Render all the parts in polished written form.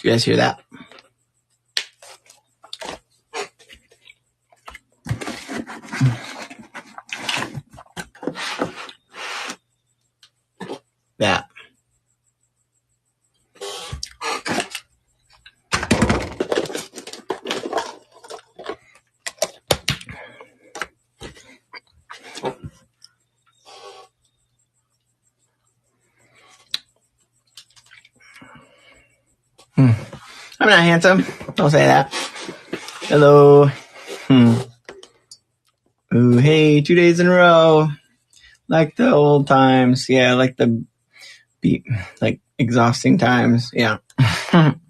You guys hear that? That. I'm not handsome. Don't say that. Hello. Ooh, hey, 2 days in a row. Like the old times. Yeah, like the exhausting times. Yeah. Can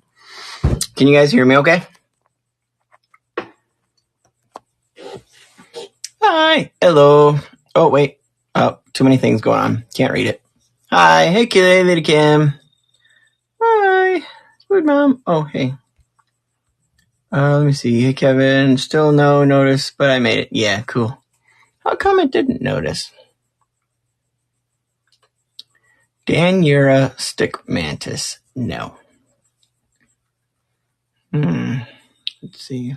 you guys hear me okay? Hi. Hello. Oh, wait. Oh, too many things going on. Can't read it. Hi. Hey, Lady Kim. Hi. Good mom. Oh, hey. Let me see. Hey, Kevin. Still no notice, but I made it. Yeah, cool. How come it didn't notice? Dan, you're a stick mantis. No. Let's see.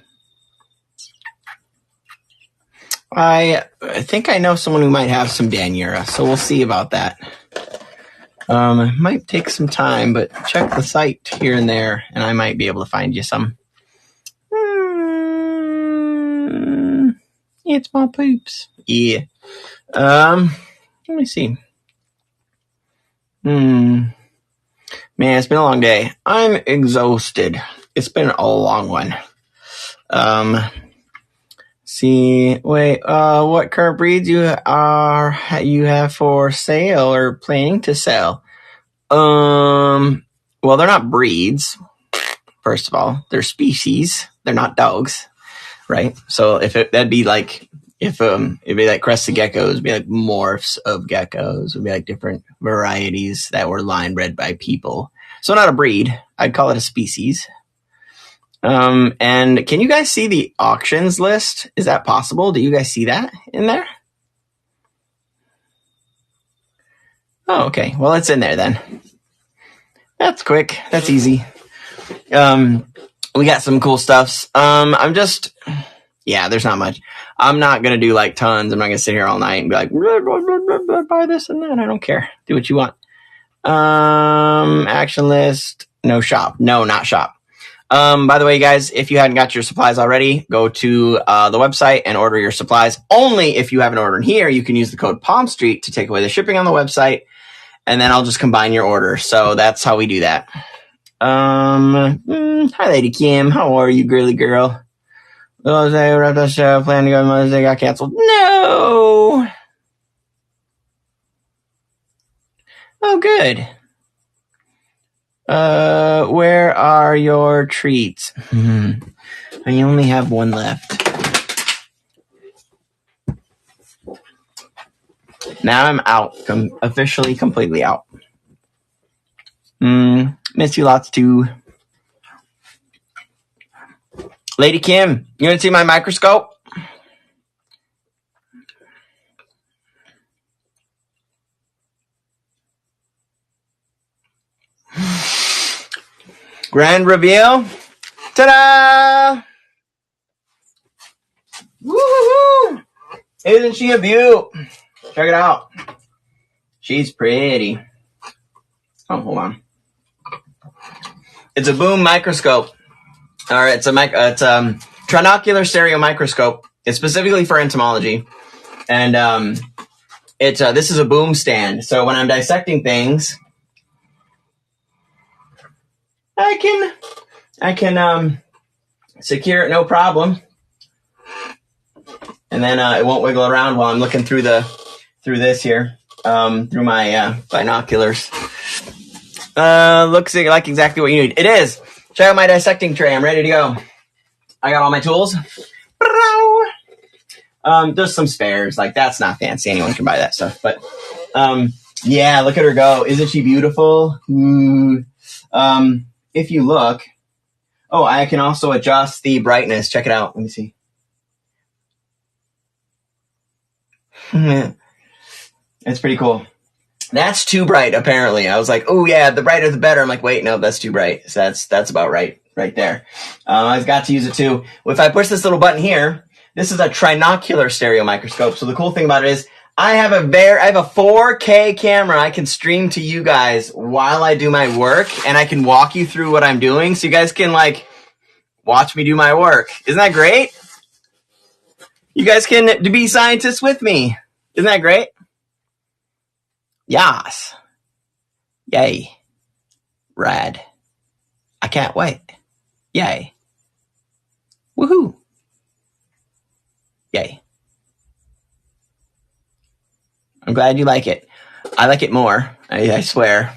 I think I know someone who might have some Danura, so we'll see about that. It might take some time, but check the site here and there, and I might be able to find you some. It's my poops. Yeah. Let me see. Man, it's been a long day. I'm exhausted. It's been a long one. What current breeds you have for sale or planning to sell? Well, they're not breeds. First of all, they're species. They're not dogs, right? So it'd be like crested geckos, it'd be like morphs of geckos, it'd be like different varieties that were line bred by people. So not a breed. I'd call it a species. And can you guys see the auctions list? Is that possible? Do you guys see that in there? Oh, okay. Well, it's in there then. That's quick. That's easy. We got some cool stuffs. There's not much. I'm not going to do like tons. I'm not going to sit here all night and be like, buy this and that. I don't care. Do what you want. Action list. No shop. No, not shop. By the way, guys, if you hadn't got your supplies already, go to the website and order your supplies. Only if you have an order in here, you can use the code Palm Street to take away the shipping on the website, and then I'll just combine your order. So that's how we do that. Hi, Lady Kim. How are you, girly girl? Plan to go Mother's Day got canceled. No. Oh, good. Where are your treats? I only have one left. Now I'm out. Officially, completely out. Miss you lots too. Lady Kim, you want to see my microscope? Grand reveal. Ta-da! Woo-hoo-hoo! Isn't she a beaut? Check it out. She's pretty. Oh, hold on. It's a boom microscope. All right, it's a trinocular stereo microscope. It's specifically for entomology, and this is a boom stand. So when I'm dissecting things, I can secure it no problem, and then it won't wiggle around while I'm looking through this here through my binoculars. Looks like exactly what you need. It is. Check out my dissecting tray. I'm ready to go. I got all my tools. There's some spares. Like, that's not fancy. Anyone can buy that stuff. But, yeah, look at her go. Isn't she beautiful? If you look, I can also adjust the brightness. Check it out. Let me see. It's pretty cool. That's too bright, apparently. I was like, oh yeah, the brighter the better. I'm like, wait, no, that's too bright. So that's about right there. I've got to use it too. If I push this little button here, this is a trinocular stereo microscope. So the cool thing about it is I have a 4K camera I can stream to you guys while I do my work, and I can walk you through what I'm doing so you guys can like watch me do my work. Isn't that great? You guys can be scientists with me. Isn't that great? Yas. Yay. Rad. I can't wait. Yay. Woohoo. Yay. I'm glad you like it. I like it more. I swear.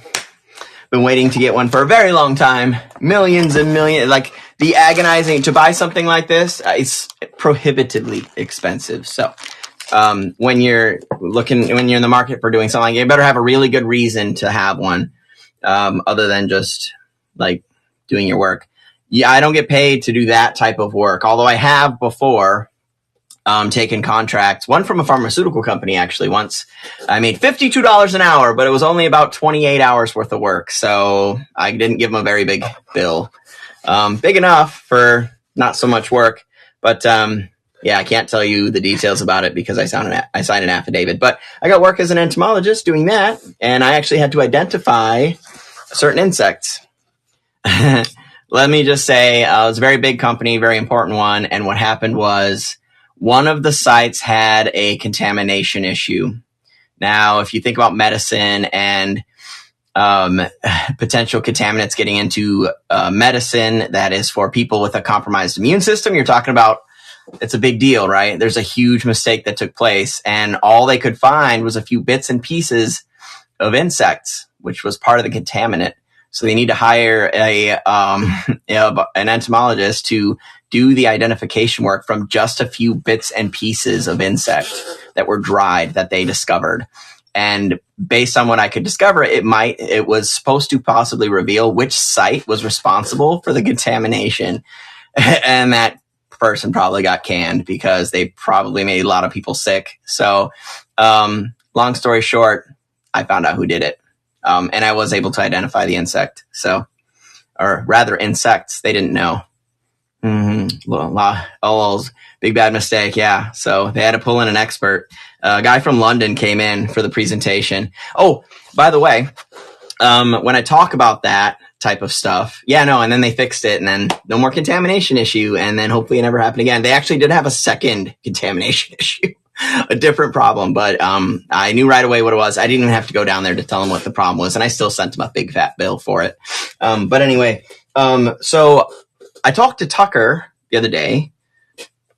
Been waiting to get one for a very long time. Millions and millions. Like, the agonizing to buy something like this, it's prohibitively expensive. So, when you're in the market for doing something, you better have a really good reason to have one, other than just like doing your work. Yeah, I don't get paid to do that type of work, although I have before taken contracts. One from a pharmaceutical company, actually. Once I made $52 an hour, but it was only about 28 hours worth of work, so I didn't give them a very big bill. Big enough for not so much work, but yeah, I can't tell you the details about it because I signed an affidavit. But I got work as an entomologist doing that, and I actually had to identify certain insects. Let me just say, it was a very big company, very important one, and what happened was one of the sites had a contamination issue. Now, if you think about medicine and potential contaminants getting into medicine that is for people with a compromised immune system, you're talking about, it's a big deal, right? There's a huge mistake that took place, and all they could find was a few bits and pieces of insects, which was part of the contaminant. So they need to hire an entomologist to do the identification work from just a few bits and pieces of insect that were dried that they discovered. And based on what I could discover, it was supposed to possibly reveal which site was responsible for the contamination. And that person probably got canned because they probably made a lot of people sick. So, long story short, I found out who did it. And I was able to identify the insect. So, or rather insects, they didn't know. Big bad mistake. Yeah. So they had to pull in an expert. A guy from London came in for the presentation. Oh, by the way, when I talk about that type of stuff, and then they fixed it, and then no more contamination issue, and then hopefully it never happened again. They actually did have a second contamination issue, a different problem, but I knew right away what it was. I didn't even have to go down there to tell them what the problem was, and I still sent them a big fat bill for it. But anyway, so I talked to Tucker the other day,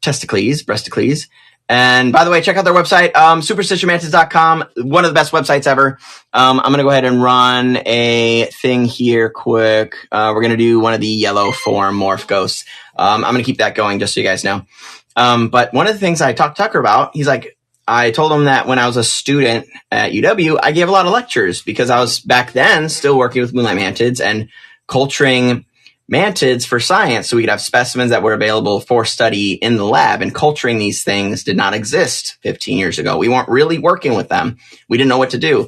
breasticles. And by the way, check out their website, superstitionmantis.com, one of the best websites ever. I'm going to go ahead and run a thing here quick. We're going to do one of the yellow form morph ghosts. I'm going to keep that going just so you guys know. But one of the things I talked to Tucker about, he's like, I told him that when I was a student at UW, I gave a lot of lectures because I was back then still working with moonlight mantids and culturing mantids for science, so we could have specimens that were available for study in the lab. And culturing these things did not exist 15 years ago. We weren't really working with them. We didn't know what to do.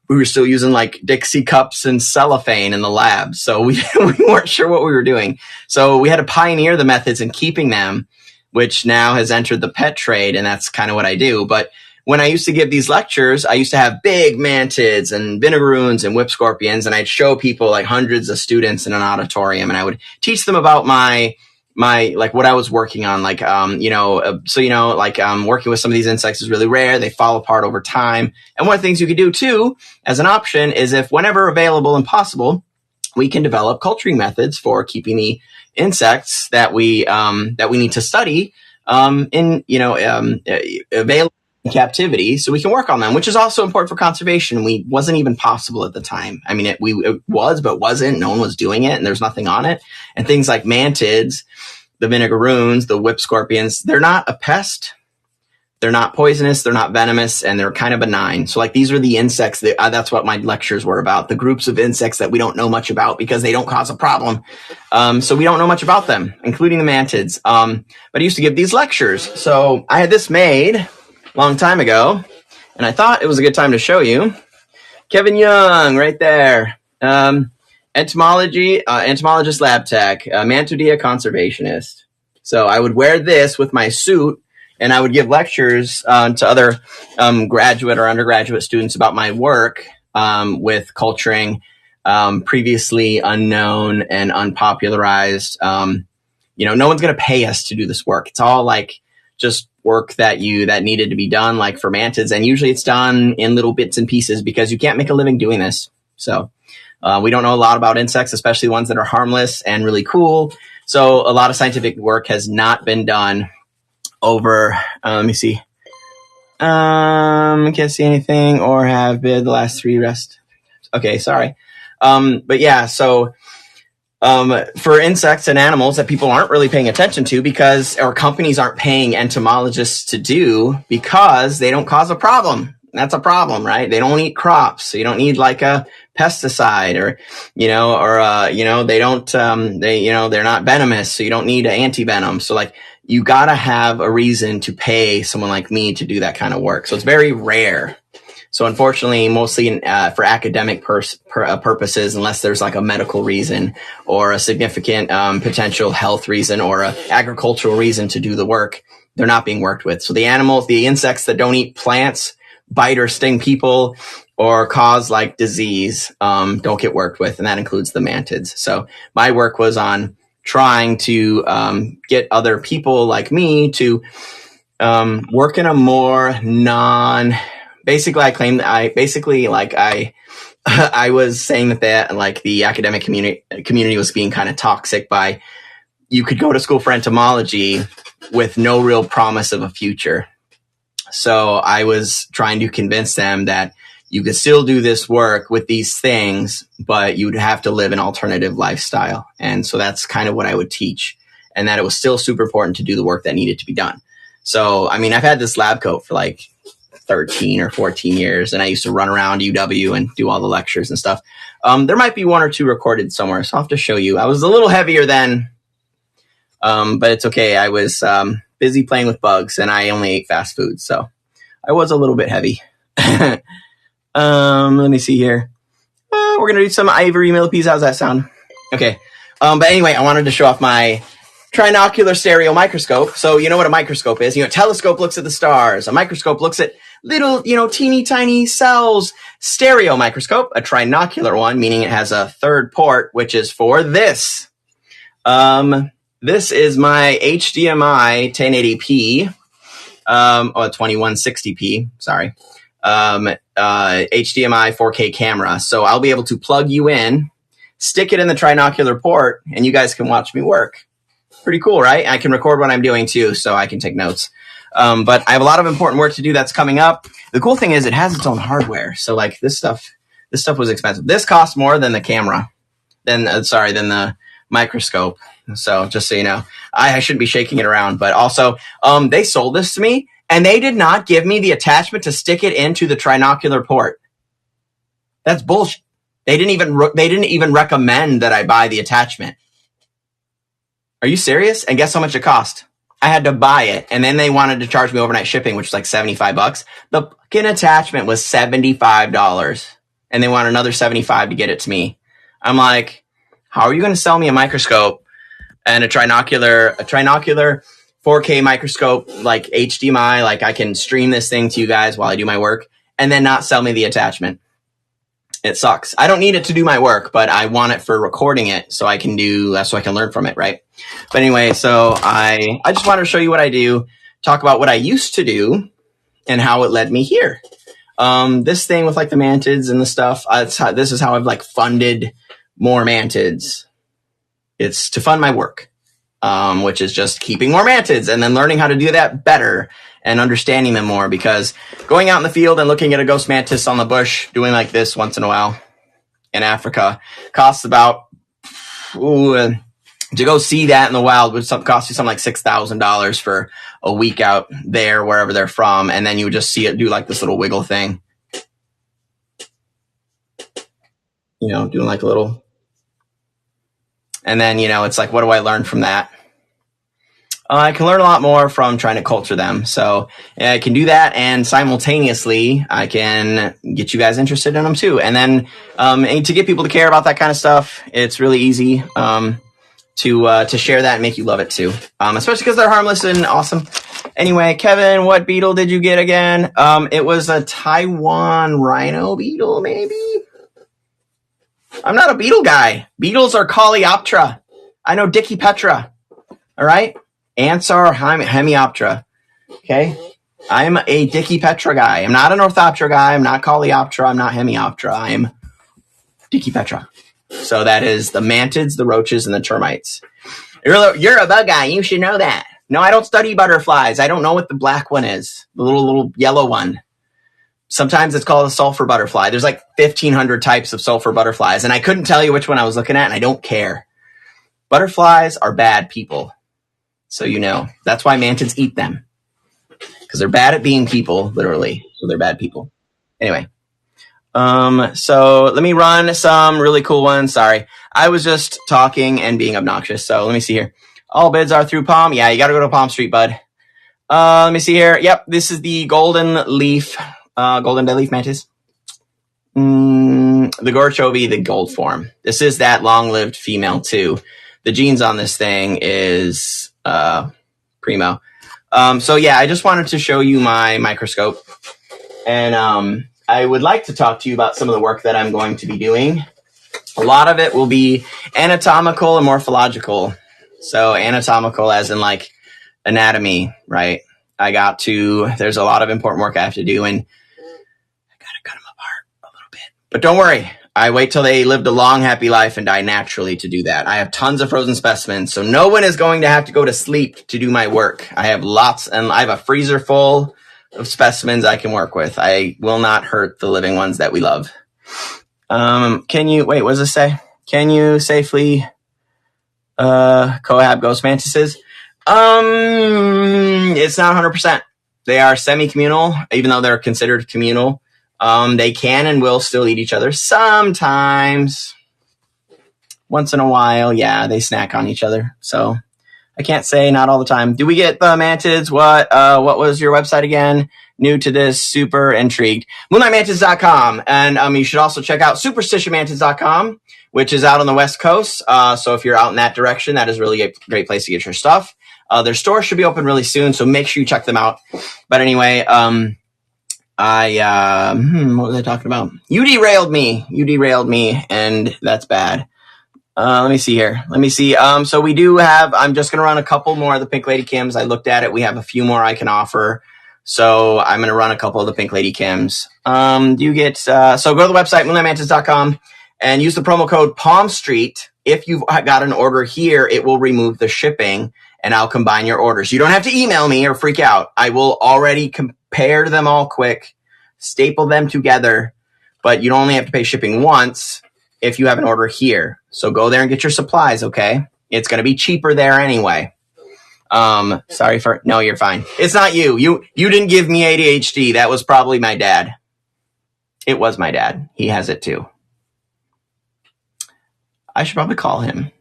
We were still using like Dixie cups and cellophane in the lab, so we weren't sure what we were doing. So we had to pioneer the methods in keeping them, which now has entered the pet trade, and that's kind of what I do. But when I used to give these lectures, I used to have big mantids and vinegaroons and whip scorpions, and I'd show people, like hundreds of students in an auditorium, and I would teach them about my like what I was working on, like working with some of these insects is really rare. They fall apart over time. And one of the things you could do too, as an option, is if whenever available and possible, we can develop culturing methods for keeping the insects that we need to study available captivity so we can work on them, which is also important for conservation. We wasn't even possible at the time. I mean, it was, but wasn't. No one was doing it, and there's nothing on it. And things like mantids, the vinegaroons, the whip scorpions, they're not a pest. They're not poisonous, they're not venomous, and they're kind of benign. So like these are the insects that's what my lectures were about. The groups of insects that we don't know much about because they don't cause a problem. So we don't know much about them, including the mantids. But I used to give these lectures. So I had this made a long time ago, and I thought it was a good time to show you. Kevin Young, right there. Entomologist lab tech, Mantodia conservationist. So I would wear this with my suit, and I would give lectures to other graduate or undergraduate students about my work with culturing previously unknown and unpopularized. No one's going to pay us to do this work. It's all like just work that needed to be done, like for mantids. And usually it's done in little bits and pieces because you can't make a living doing this. So we don't know a lot about insects, especially ones that are harmless and really cool. So a lot of scientific work has not been done over, let me see. Can't see anything or have been the last 3 rest. Okay, sorry. But yeah, so for insects and animals that people aren't really paying attention to or companies aren't paying entomologists to do because they don't cause a problem. That's a problem, right? They don't eat crops. So you don't need like a pesticide they're not venomous. So you don't need an antivenom. So like, you gotta have a reason to pay someone like me to do that kind of work. So it's very rare. So unfortunately, mostly for academic purposes, unless there's like a medical reason or a significant potential health reason or a agricultural reason to do the work, they're not being worked with. So the insects that don't eat plants, bite or sting people, or cause like disease, don't get worked with. And that includes the mantids. So my work was on trying to get other people like me to work in a more basically I claim that I was saying that like the academic community was being kind of toxic by, you could go to school for entomology with no real promise of a future. So I was trying to convince them that you could still do this work with these things, but you'd have to live an alternative lifestyle. And so that's kind of what I would teach, and that it was still super important to do the work that needed to be done. So, I mean, I've had this lab coat for like 13 or 14 years, and I used to run around UW and do all the lectures and stuff. There might be 1 or 2 recorded somewhere, so I'll have to show you. I was a little heavier then, but it's okay. I was busy playing with bugs, and I only ate fast food, so I was a little bit heavy. Let me see here. We're going to do some ivory millipedes. How's that sound? Okay. But anyway, I wanted to show off my trinocular stereo microscope. So you know what a microscope is. A telescope looks at the stars. A microscope looks at little, teeny tiny cells. Stereo microscope, a trinocular one, meaning it has a third port, which is for this. This is my HDMI 1080p, 2160p, sorry. HDMI 4K camera. So I'll be able to plug you in, stick it in the trinocular port, and you guys can watch me work. Pretty cool, right? I can record what I'm doing too, so I can take notes. But I have a lot of important work to do that's coming up. The cool thing is it has its own hardware. So like this stuff was expensive. This costs more than the camera, than the microscope. So just so you know, I shouldn't be shaking it around, but also, they sold this to me and they did not give me the attachment to stick it into the trinocular port. That's bullshit. They didn't even recommend that I buy the attachment. Are you serious? And guess how much it cost? I had to buy it, and then they wanted to charge me overnight shipping, which is like $75. The fucking attachment was $75, and they want another $75 to get it to me. I'm like, how are you going to sell me a microscope and a trinocular 4K microscope, like HDMI, like I can stream this thing to you guys while I do my work, and then not sell me the attachment? It sucks. I don't need it to do my work, but I want it for recording it so I can learn from it, right? But anyway, so I just wanted to show you what I do, talk about what I used to do and how it led me here. This thing with like the mantids and the stuff, this is how I've like funded more mantids. It's to fund my work, which is just keeping more mantids and then learning how to do that better and understanding them more, because going out in the field and looking at a ghost mantis on the bush, doing like this once in a while in Africa, costs about, to go see that in the wild would cost you something like $6,000 for a week out there, wherever they're from. And then you would just see it do like this little wiggle thing, doing like a little, and then, it's like, what do I learn from that? I can learn a lot more from trying to culture them. So I can do that, and simultaneously I can get you guys interested in them too. And then and to get people to care about that kind of stuff, it's really easy to share that and make you love it too, especially because they're harmless and awesome. Anyway, Kevin, what beetle did you get again? It was a Taiwan rhino beetle, maybe? I'm not a beetle guy. Beetles are Coleoptera. I know Dicky Petra. All right? Ants are Hemioptera. Okay? I'm a Dicky Petra guy. I'm not an Orthoptera guy. I'm not Coleoptera. I'm not Hemioptera. I'm Dicky Petra. So that is the mantids, the roaches, and the termites. You're a bug guy. You should know that. No, I don't study butterflies. I don't know what the black one is. The little yellow one. Sometimes it's called a sulfur butterfly. There's like 1,500 types of sulfur butterflies, and I couldn't tell you which one I was looking at, and I don't care. Butterflies are bad people. So that's why mantids eat them. Because they're bad at being people, literally. So they're bad people. Anyway. So let me run some really cool ones. Sorry. I was just talking and being obnoxious. So let me see here. All bids are through Palm. Yeah, you got to go to Palm Street, bud. Let me see here. Yep, this is the golden dead leaf mantis. The Gorchovi, the gold form. This is that long-lived female too. The genes on this thing is primo. So yeah, I just wanted to show you my microscope, and I would like to talk to you about some of the work that I'm going to be doing. A lot of it will be anatomical and morphological. So anatomical as in like anatomy, right? There's a lot of important work I have to do, and I gotta cut them apart a little bit. But don't worry, I wait till they lived a long, happy life and die naturally to do that. I have tons of frozen specimens, so no one is going to have to go to sleep to do my work. I have lots, and I have a freezer full of specimens I can work with. I will not hurt the living ones that we love. What does this say? Can you safely cohab ghost mantises? It's not 100%. They are semi-communal, even though they're considered communal. They can and will still eat each other sometimes. Once in a while, yeah, they snack on each other. So I can't say not all the time. Do we get the mantids? What was your website again? New to this, super intrigued. MoonlightMantis.com. And you should also check out SuperstitionMantis.com, which is out on the West Coast. So if you're out in that direction, that is really a great place to get your stuff. Their store should be open really soon, so make sure you check them out. But anyway, what was I talking about? You derailed me, and that's bad. Let me see here. So we do have, I'm just going to run a couple more of the Pink Lady Kims. I looked at it. We have a few more I can offer. So I'm going to run a couple of the Pink Lady Kims. So go to the website, moonlightmantis.com, and use the promo code Palm Street. If you've got an order here, it will remove the shipping, and I'll combine your orders. You don't have to email me or freak out. I will already compare them all quick, staple them together, but you only have to pay shipping once if you have an order here. So go there and get your supplies, okay? It's going to be cheaper there anyway. No, you're fine. It's not you. You didn't give me ADHD. That was probably my dad. It was my dad. He has it too. I should probably call him.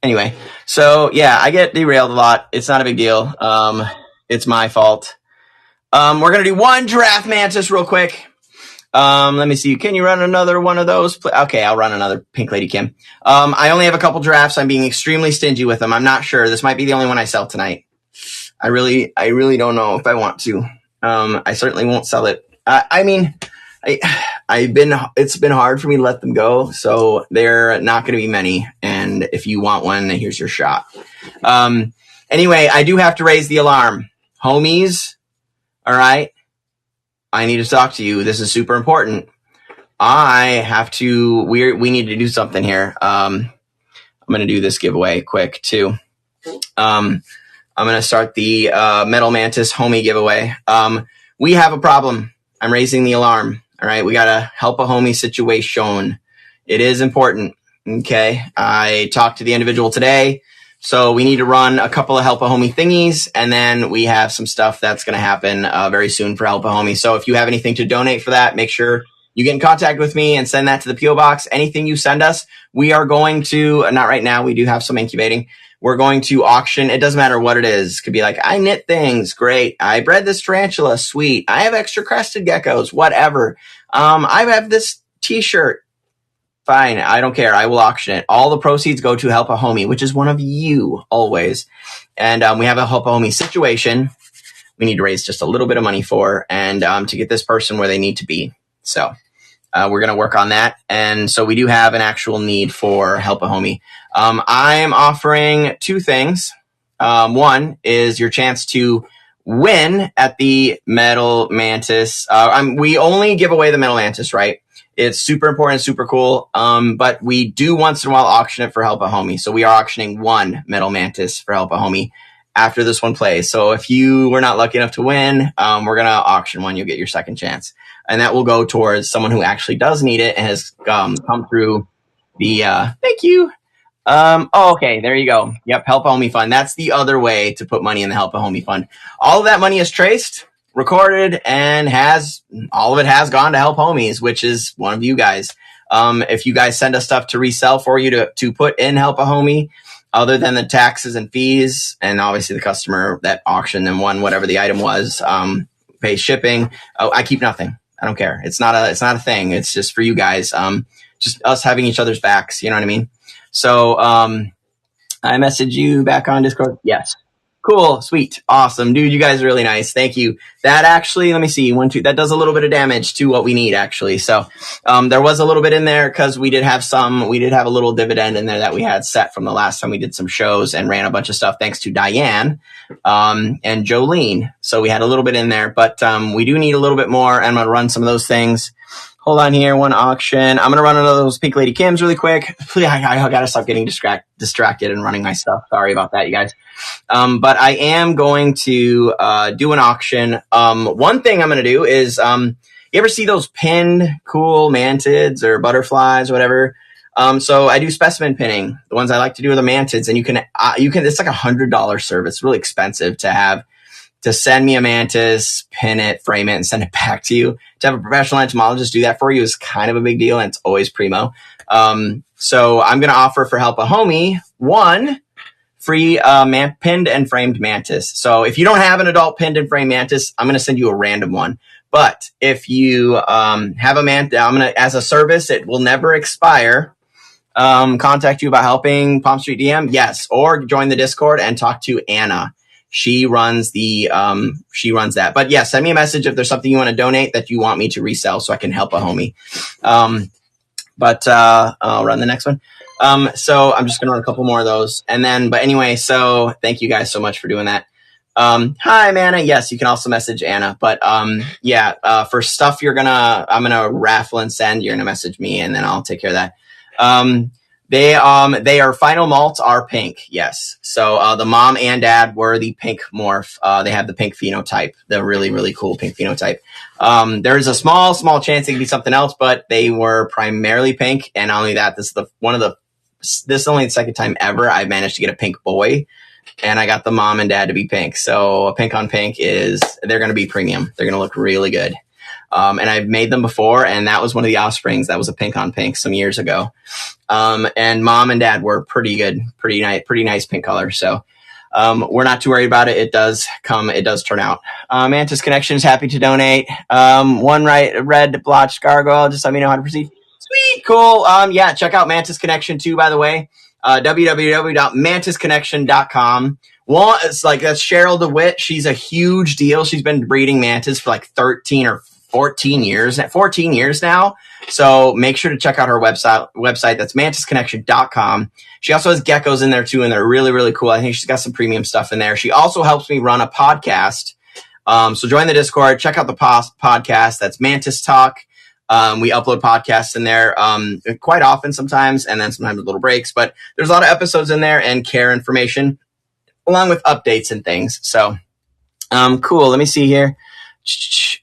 Anyway, so yeah, I get derailed a lot. It's not a big deal. It's my fault. We're going to do one giraffe mantis real quick. Let me see. Can you run another one of those? Okay, I'll run another Pink Lady Kim. I only have a couple giraffes. I'm being extremely stingy with them. I'm not sure. This might be the only one I sell tonight. I really don't know if I want to. I certainly won't sell it. It's been hard for me to let them go, so they're not going to be many. And if you want one, here's your shot. Anyway, I do have to raise the alarm. Homies, all right? I need to talk to you. This is super important. We need to do something here. I'm going to do this giveaway quick too. I'm going to start the Metal Mantis homie giveaway. We have a problem. I'm raising the alarm. All right. We got to help a homie situation. It is important. Okay. I talked to the individual today. So we need to run a couple of Help a Homie thingies. And then we have some stuff that's going to happen very soon for Help a Homie. So if you have anything to donate for that, make sure you get in contact with me and send that to the P.O. Box. Anything you send us, we are going to, not right now, we do have some incubating. We're going to auction. It doesn't matter what it is. It could be like, I knit things. Great. I bred this tarantula. Sweet. I have extra crested geckos. Whatever. I have this t-shirt. Fine. I don't care. I will auction it. All the proceeds go to Help a Homie, which is one of you always. And we have a Help a Homie situation we need to raise just a little bit of money for and to get this person where they need to be. So we're going to work on that. And so we do have an actual need for Help a Homie. I'm offering two things. One is your chance to win at the Metal Mantis. We only give away the Metal Mantis, right? It's super important, super cool. But we do once in a while auction it for Help a Homie. So we are auctioning one Metal Mantis for Help a Homie after this one plays. So if you were not lucky enough to win, we're going to auction one. You'll get your second chance. And that will go towards someone who actually does need it and has come through the, thank you. Okay, there you go. Yep, Help a Homie Fund. That's the other way to put money in the Help a Homie Fund. All of that money is traced, recorded, and all of it has gone to Help Homies, which is one of you guys. If you guys send us stuff to resell for you to put in Help a Homie, other than the taxes and fees, and obviously the customer that auctioned and won whatever the item was, pays shipping. Oh, I keep nothing. I don't care. It's not a thing. It's just for you guys. Just us having each other's backs. You know what I mean? So, I message you back on Discord. Yes. Cool. Sweet. Awesome. Dude, you guys are really nice. Thank you. That actually, let me see. That does a little bit of damage to what we need actually. So, there was a little bit in there because we did have a little dividend in there that we had set from the last time we did some shows and ran a bunch of stuff thanks to Diane, and Jolene. So we had a little bit in there, but, we do need a little bit more. And I'm going to run some of those things. Hold on here. One auction. I'm going to run one of those Pink Lady Kims really quick. I got to stop getting distracted and running my stuff. Sorry about that, you guys. But I am going to do an auction. One thing I'm going to do is, you ever see those pinned cool mantids or butterflies or whatever? So I do specimen pinning. The ones I like to do are the mantids, and you can, it's like $100 service. It's really expensive to send me a mantis, pin it, frame it, and send it back to you. To have a professional entomologist do that for you is kind of a big deal, and it's always primo. So I'm going to offer for Help a Homie one free pinned and framed mantis. So if you don't have an adult pinned and framed mantis, I'm going to send you a random one. But if you have a mantis, I'm going to, as a service, it will never expire. Contact you about helping Palm Street DM, yes, or join the Discord and talk to Anna. She runs that. But yeah, send me a message if there's something you want to donate that you want me to resell so I can help a homie. But I'll run the next one. So I'm just going to run a couple more of those. But anyway, so thank you guys so much for doing that. Hi, Anna. Yes, you can also message Anna. But for stuff I'm going to raffle and send, you're going to message me and then I'll take care of that. They are final malts are pink. Yes. So, the mom and dad were the pink morph. They have the pink phenotype, the really, really cool pink phenotype. There's a small chance it could be something else, but they were primarily pink. And not only that, this is only the second time ever I've managed to get a pink boy, and I got the mom and dad to be pink. So a pink on pink they're going to be premium. They're going to look really good. And I've made them before, and that was one of the offsprings. That was a pink on pink some years ago. And mom and dad were pretty good, pretty nice pink color. So, we're not too worried about it. It does turn out. Mantis Connection is happy to donate. One red blotched gargoyle. Just let me know how to proceed. Sweet. Cool. Check out Mantis Connection too, by the way. www.mantisconnection.com. Well, it's like, that's Cheryl DeWitt. She's a huge deal. She's been breeding mantis for like 13 or 14 years now. So make sure to check out her website. That's mantisconnection.com. She also has geckos in there too, and they're really, really cool. I think she's got some premium stuff in there. She also helps me run a podcast. So join the Discord, check out the podcast. That's Mantis Talk. We upload podcasts in there quite often sometimes, and then sometimes with little breaks. But there's a lot of episodes in there and care information. along with updates and things. So, cool. Let me see here.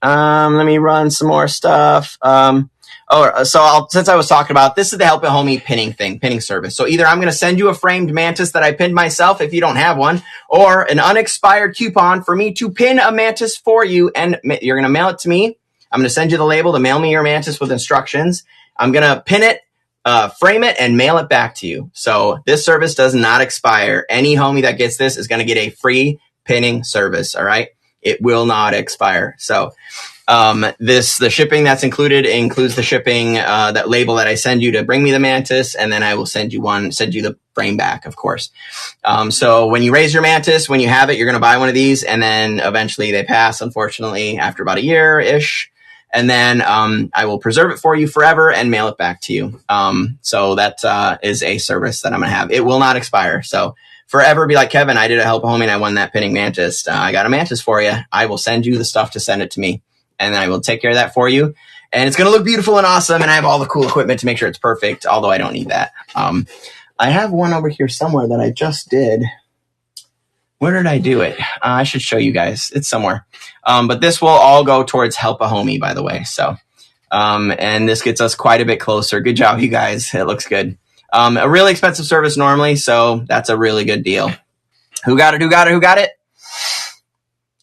Let me run some more stuff. Since I was talking about, this is the Help a Homie pinning service. So either I'm going to send you a framed Mantis that I pinned myself if you don't have one, or an unexpired coupon for me to pin a Mantis for you, and you're going to mail it to me. I'm going to send you the label to mail me your Mantis with instructions. I'm going to pin it, frame it, and mail it back to you. So this service does not expire. Any homie that gets this is going to get a free pinning service. All right. It will not expire. So, the shipping that's includes the shipping, that label that I send you to bring me the Mantis. And then I will send you the frame back, of course. So when you raise your Mantis, when you have it, you're going to buy one of these, and then eventually they pass, unfortunately, after about a year-ish. And then, I will preserve it for you forever and mail it back to you. So that, is a service that I'm going to have. It will not expire. So, forever be like, Kevin, I did a Help a Homie and I won that pinning Mantis. I got a Mantis for you. I will send you the stuff to send it to me, and then I will take care of that for you. And it's going to look beautiful and awesome. And I have all the cool equipment to make sure it's perfect, although I don't need that. I have one over here somewhere that I just did. Where did I do it? I should show you guys. It's somewhere. But this will all go towards Help a Homie, by the way. So, and this gets us quite a bit closer. Good job, you guys. It looks good. A really expensive service normally, so that's a really good deal. Who got it?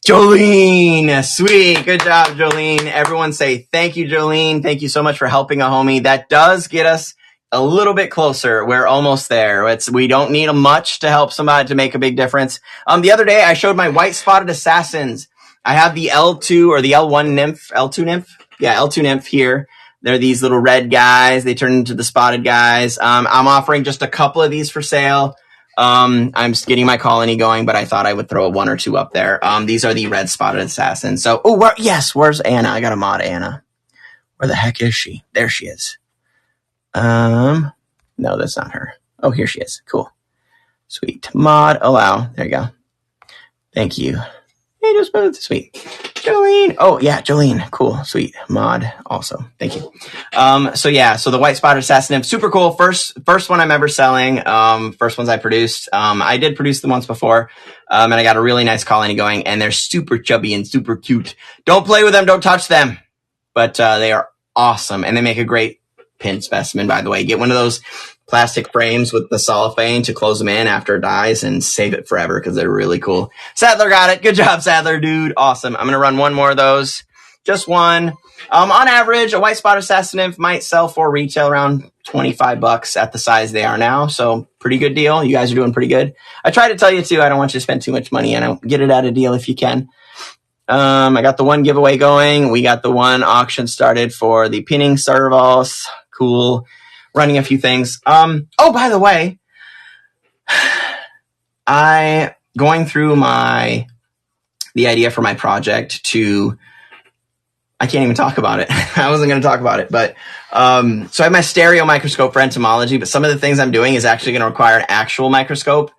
Jolene. Sweet. Good job, Jolene. Everyone say thank you, Jolene. Thank you so much for helping a homie. That does get us a little bit closer. We're almost there. We don't need much to help somebody to make a big difference. The other day I showed my white spotted assassins. I have the L2 or the L2 nymph. Yeah, L2 nymph here. They're these little red guys. They turn into the spotted guys. I'm offering just a couple of these for sale. I'm just getting my colony going, but I thought I would throw one or two up there. These are the red spotted assassins. So, where's Anna? I got to mod Anna. Where the heck is she? There she is. No, that's not her. Oh, here she is. Cool. Sweet. Mod allow. There you go. Thank you. Hey, just moved. Sweet. Jolene. Oh, yeah, Jolene. Cool. Sweet. Mod also. Thank you. So the white spotted assassin, super cool. First one I'm ever selling. First ones I produced. I did produce them once before. And I got a really nice colony going, and they're super chubby and super cute. Don't play with them. Don't touch them. But, they are awesome, and they make a great pin specimen, by the way. Get one of those plastic frames with the cellophane to close them in after it dies and save it forever, because they're really cool. Sadler got it. Good job, Sadler, dude. Awesome. I'm going to run one more of those. Just one. On average, a white spot assassin nymph might sell for retail around $25 at the size they are now. So pretty good deal. You guys are doing pretty good. I try to tell you too, I don't want you to spend too much money, and I get it at a deal if you can. I got the one giveaway going. We got the one auction started for the pinning servos. Cool. Running a few things. By the way, going through the idea for my project I can't even talk about it. I wasn't going to talk about it, but, so I have my stereo microscope for entomology, but some of the things I'm doing is actually going to require an actual microscope.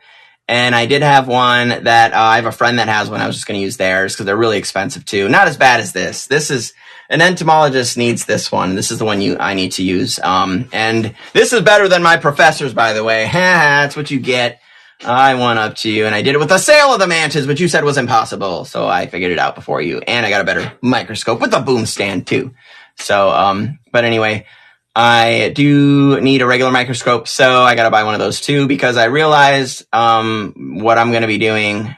And I did have one that, I have a friend that has one. I was just going to use theirs because they're really expensive too. Not as bad as this. This is, an entomologist needs this one. This is the one I need to use. And this is better than my professor's, by the way. That's what you get. I went up to you, and I did it with the sale of the Mantis, which you said was impossible. So I figured it out before you, and I got a better microscope with a boom stand too. So, but anyway, I do need a regular microscope, so I got to buy one of those too, because I realized, what I'm going to be doing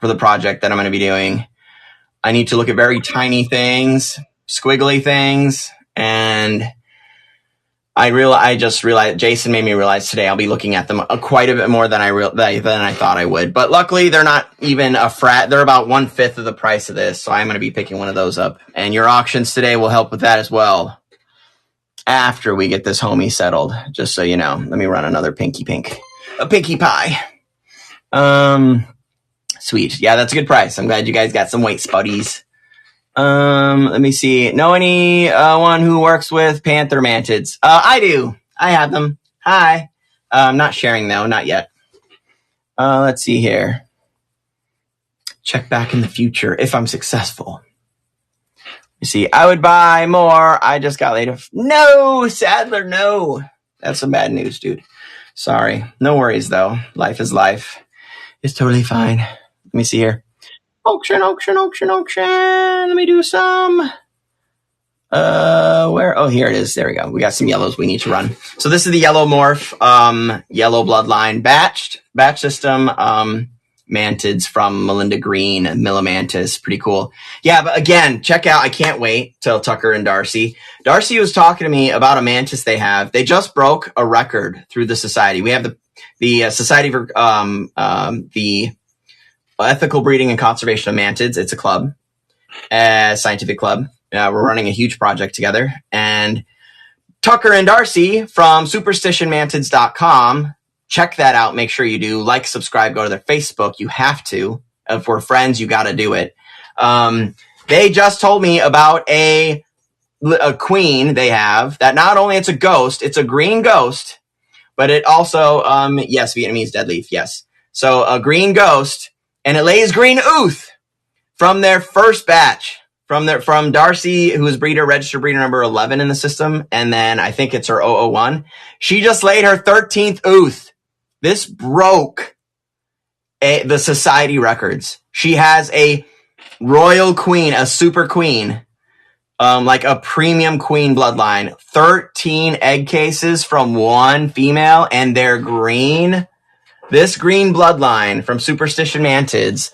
for the project that I'm going to be doing. I need to look at very tiny things, squiggly things, and I just realized, Jason made me realize today I'll be looking at them quite a bit more than I thought I would. But luckily, they're not even a frat. They're about 1/5 of the price of this, so I'm going to be picking one of those up. And your auctions today will help with that as well. After we get this homie settled, just so you know. Let me run another pinky pie. Sweet. Yeah, that's a good price. I'm glad you guys got some weight spuddies. Let me see. Know anyone who works with panther mantids? I do. I have them. Hi. I'm not sharing though, not yet. Let's see here. Check back in the future if I'm successful. You see, I would buy more. I just got laid off. No, Sadler, no. That's some bad news, dude. Sorry. No worries though. Life is life. It's totally fine. Let me see here. Auction. Let me do some. Where? Oh, here it is. There we go. We got some yellows we need to run. So this is the yellow morph, yellow bloodline batch system, Mantids from Melinda Green and Mantis. Pretty cool. Yeah, but again, check out, I can't wait till Tucker and Darcy. Darcy was talking to me about a Mantis they have. They just broke a record through the society. We have the Society for, the Ethical Breeding and Conservation of Mantids. It's a club, a scientific club. We're running a huge project together, and Tucker and Darcy from superstitionmantids.com. Check that out. Make sure you do like, subscribe, go to their Facebook. You have to. If we're friends, you got to do it. They just told me about a queen they have that not only it's a ghost, it's a green ghost, but it also, yes, Vietnamese dead leaf. Yes. So a green ghost, and it lays green ooth from their first batch. From Darcy, who is registered breeder number 11 in the system, and then I think it's her 001. She just laid her 13th ooth. This broke the society records. She has a royal queen, a super queen, like a premium queen bloodline. 13 egg cases from one female, and they're green. This green bloodline from Superstition Mantids.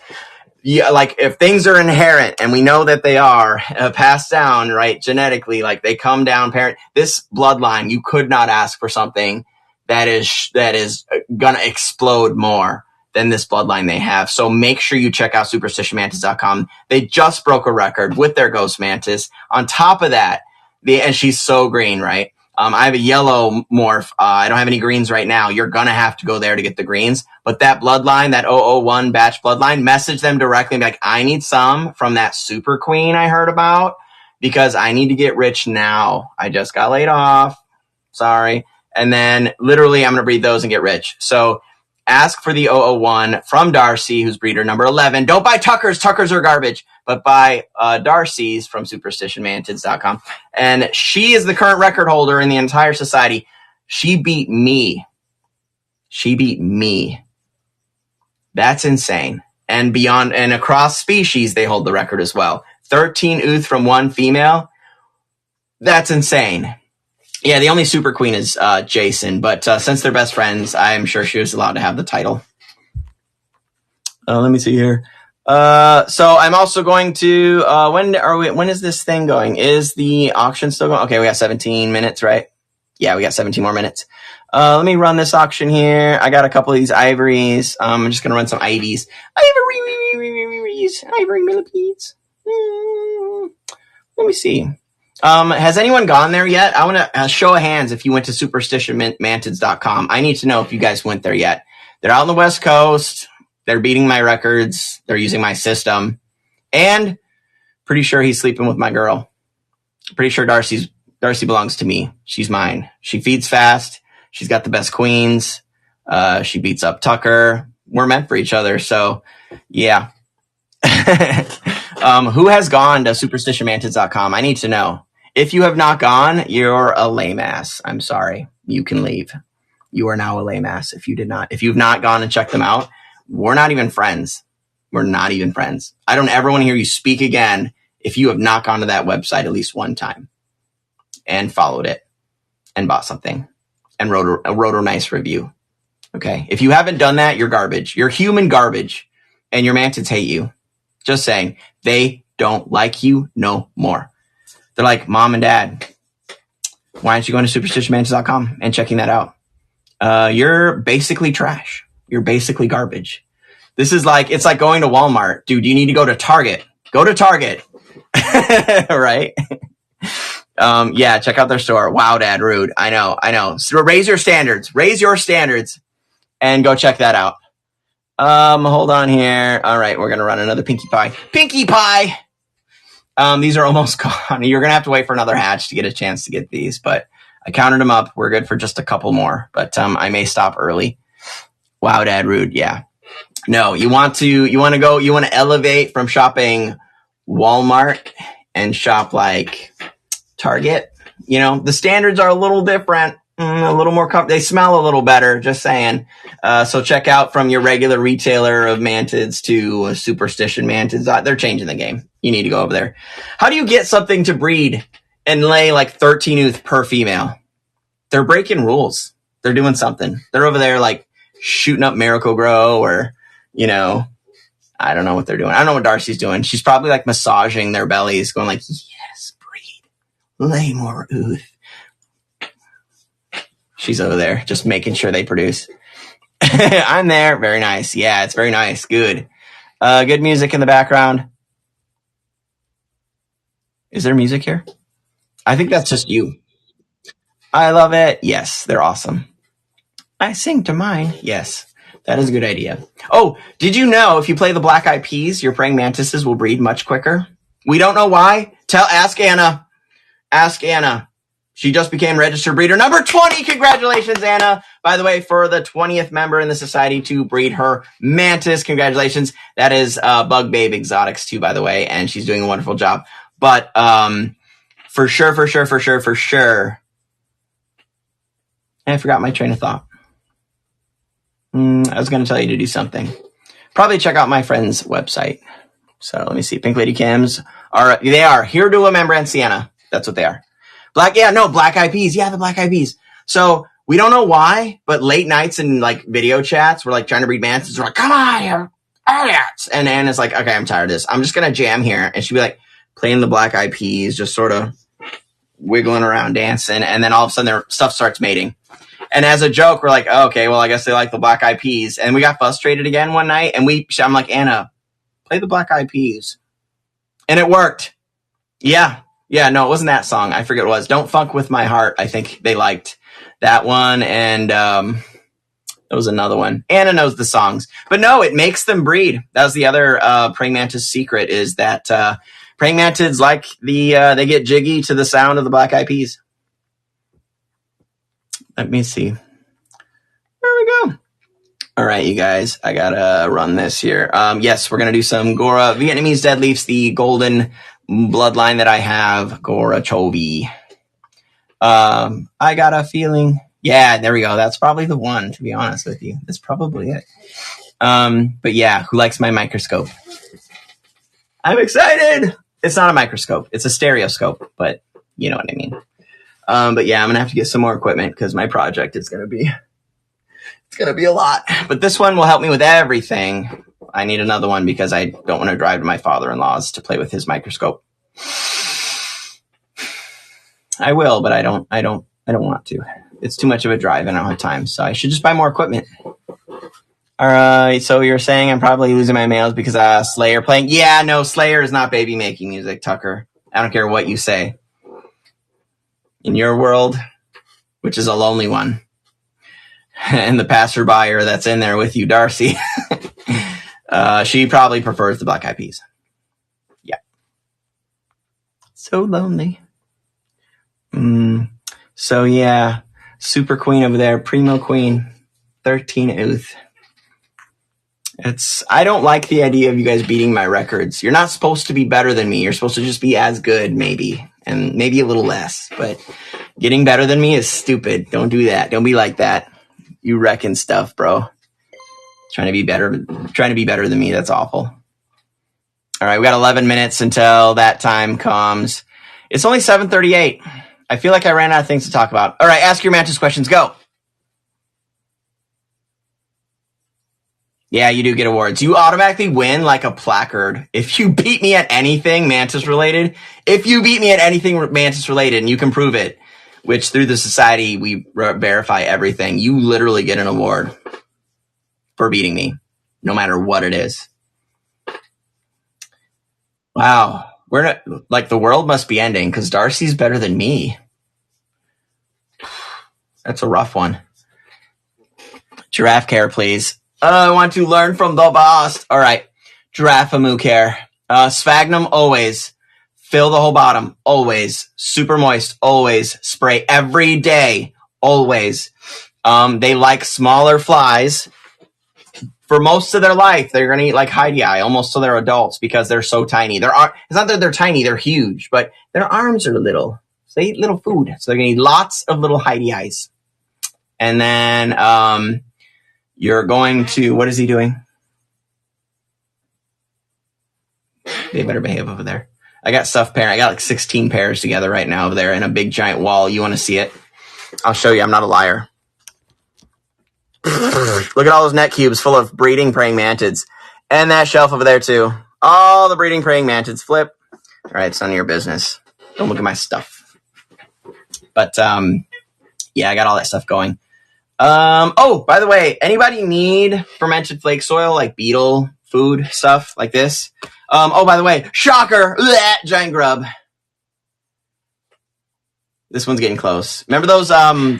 Yeah, like if things are inherent, and we know that they are passed down, right, genetically, like they come down parent, this bloodline, you could not ask for something that is gonna explode more than this bloodline they have. So make sure you check out superstitionmantis.com. They just broke a record with their ghost mantis. On top of that, and she's so green, right? I have a yellow morph. I don't have any greens right now. You're going to have to go there to get the greens. But that bloodline, that 001 batch bloodline, message them directly and be like, I need some from that super queen I heard about because I need to get rich now. I just got laid off. Sorry. And then literally I'm going to breed those and get rich. So ask for the 001 from Darcy, who's breeder number 11. Don't buy Tucker's. Tucker's are garbage. But buy Darcy's from superstitionmantids.com. And she is the current record holder in the entire society. She beat me. That's insane. And beyond and across species, they hold the record as well. 13 ooth from one female. That's insane. Yeah, the only super queen is Jason. But since they're best friends, I'm sure she was allowed to have the title. Let me see here. So I'm also going to, when is this thing going? Is the auction still going? Okay, we got 17 minutes, right? Yeah, we got 17 more minutes. Let me run this auction here. I got a couple of these ivories. I'm just going to run some ivies. Ivory millipedes. Let me see. Has anyone gone there yet? I want to show of hands if you went to superstitionmantids.com. I need to know if you guys went there yet. They're out on the West Coast. They're beating my records. They're using my system. And pretty sure he's sleeping with my girl. Pretty sure Darcy belongs to me. She's mine. She feeds fast. She's got the best queens. She beats up Tucker. We're meant for each other. So, yeah. Who has gone to superstitionmantids.com? I need to know. If you have not gone, you're a lame ass. I'm sorry. You can leave. You are now a lame ass if you did not. If you've not gone and checked them out, we're not even friends. We're not even friends. I don't ever want to hear you speak again if you have not gone to that website at least one time and followed it and bought something and wrote a nice review. Okay. If you haven't done that, you're garbage. You're human garbage and your mantids hate you. Just saying, they don't like you no more. They're like, Mom and Dad, why aren't you going to superstitionmantids.com and checking that out? You're basically trash. You're basically garbage. This is like, it's like going to Walmart. Dude, you need to go to Target. Go to Target. Right? Yeah, check out their store. Wow, Dad, rude. I know. So raise your standards and go check that out. Hold on here. All right, we're going to run another Pinkie Pie. These are almost gone. You're going to have to wait for another hatch to get a chance to get these, but I counted them up. We're good for just a couple more, but I may stop early. Wow, Dad, rude. Yeah. No, you want to elevate from shopping Walmart and shop like Target. You know, the standards are a little different. a little more they smell a little better, just saying. So check out from your regular retailer of Mantids to Superstition Mantids. They're changing the game. You need to go over there. How do you get something to breed and lay like 13 ooth per female? They're breaking rules. They're doing something. They're over there like shooting up Miracle-Gro, or, you know, I don't know what they're doing. I don't know what Darcy's doing. She's probably like massaging their bellies, going like, yes, breed, lay more ooth. She's over there just making sure they produce. I'm there. Very nice. Yeah, it's very nice. Good. Good music in the background. Is there music here? I think that's just you. I love it. Yes, they're awesome. I sing to mine. Yes, that is a good idea. Oh, did you know if you play the Black Eyed Peas, your praying mantises will breed much quicker? We don't know why. Ask Anna. Ask Anna. She just became registered breeder number 20. Congratulations, Anna. By the way, for the 20th member in the society to breed her mantis, congratulations. That is Bug Babe Exotics too, by the way, and she's doing a wonderful job. But for sure. I forgot my train of thought. I was going to tell you to do something. Probably check out my friend's website. So let me see. Pink Lady Kims they are here to a member and Sienna. That's what they are. Black Eyed Peas. Yeah, the Black Eyed Peas. So we don't know why, but late nights and like video chats, we're like trying to breed mantises. We're like, come on, you're idiots. And Anna's like, okay, I'm tired of this. I'm just going to jam here. And she'd be like playing the Black Eyed Peas, just sort of wiggling around, dancing. And then all of a sudden their stuff starts mating. And as a joke, we're like, oh, okay, well, I guess they like the Black Eyed Peas. And we got frustrated again one night. And I'm like, Anna, play the Black Eyed Peas. And it worked. Yeah. Yeah, no, it wasn't that song. I forget what it was. Don't Funk With My Heart. I think they liked that one. And there was another one. Anna knows the songs. But no, it makes them breed. That was the other praying mantis secret, is that praying mantids like they get jiggy to the sound of the Black Eyed Peas. Let me see. There we go. All right, you guys. I got to run this here. Yes, we're going to do some Gora Vietnamese Dead Leafs, the golden bloodline that I have, Gora Chovi. I got a feeling. Yeah, there we go. That's probably the one, to be honest with you. That's probably it. But yeah, who likes my microscope? I'm excited. It's not a microscope. It's a stereoscope, but you know what I mean. But yeah, I'm going to have to get some more equipment because my project is going to be, it's going to be a lot. But this one will help me with everything. I need another one because I don't want to drive to my father-in-law's to play with his microscope. I will, but I don't want to. It's too much of a drive and I don't have time. So I should just buy more equipment. All right. So you're saying I'm probably losing my males because Slayer playing. Yeah, no, Slayer is not baby making music, Tucker. I don't care what you say. In your world, which is a lonely one, and the passerby that's in there with you, Darcy, she probably prefers the Black Eyed Peas. Yeah. So lonely. So yeah, Super Queen over there, Primo Queen, 13 ooth. I don't like the idea of you guys beating my records. You're not supposed to be better than me. You're supposed to just be as good, maybe, and maybe a little less. But getting better than me is stupid. Don't do that. Don't be like that. You wrecking stuff, bro. Trying to be better than me. That's awful. All right, we got 11 minutes until that time comes. It's only 7:38. I feel like I ran out of things to talk about. All right, ask your Mantis questions. Go. Yeah, you do get awards. You automatically win like a placard. If you beat me at anything Mantis related, and you can prove it, which through the society, we verify everything. You literally get an award for beating me, no matter what it is. Wow. The world must be ending because Darcy's better than me. That's a rough one. Giraffe care, please. I want to learn from the boss. All right. Giraffe moo care. Sphagnum, always. Fill the whole bottom, always. Super moist, always. Spray every day, always. They like smaller flies. For most of their life, they're going to eat like Heidi almost till they're adults because they're so tiny. It's not that they're tiny, they're huge, but their arms are little. So they eat little food. So they're going to eat lots of little Heidi eyes. And then you're going to, what is he doing? They better behave over there. I got stuff pairing. I got like 16 pairs together right now over there in a big giant wall. You want to see it? I'll show you. I'm not a liar. Look at all those net cubes full of breeding praying mantids. And that shelf over there too. All the breeding praying mantids. Flip. All right, it's none of your business. Don't look at my stuff. But yeah, I got all that stuff going. Oh, by the way, anybody need fermented flake soil, like beetle food stuff like this? Oh, by the way, shocker, bleh, giant grub. This one's getting close. Remember those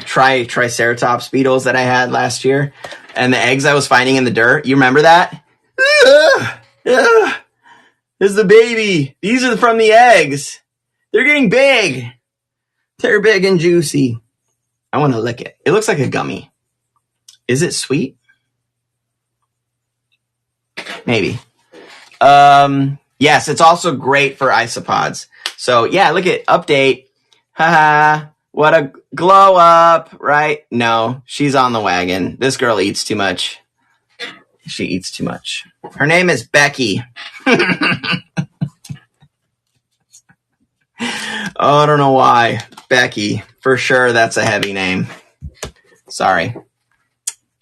triceratops beetles that I had last year? And the eggs I was finding in the dirt? You remember that? This is the baby. These are from the eggs. They're getting big. They're big and juicy. I want to lick it. It looks like a gummy. Is it sweet? Maybe. Yes, it's also great for isopods. So yeah, look at update. Haha, what a glow up, right? No, she's on the wagon. This girl eats too much. She eats too much. Her name is Becky. Oh, I don't know why. Becky. For sure, that's a heavy name. Sorry.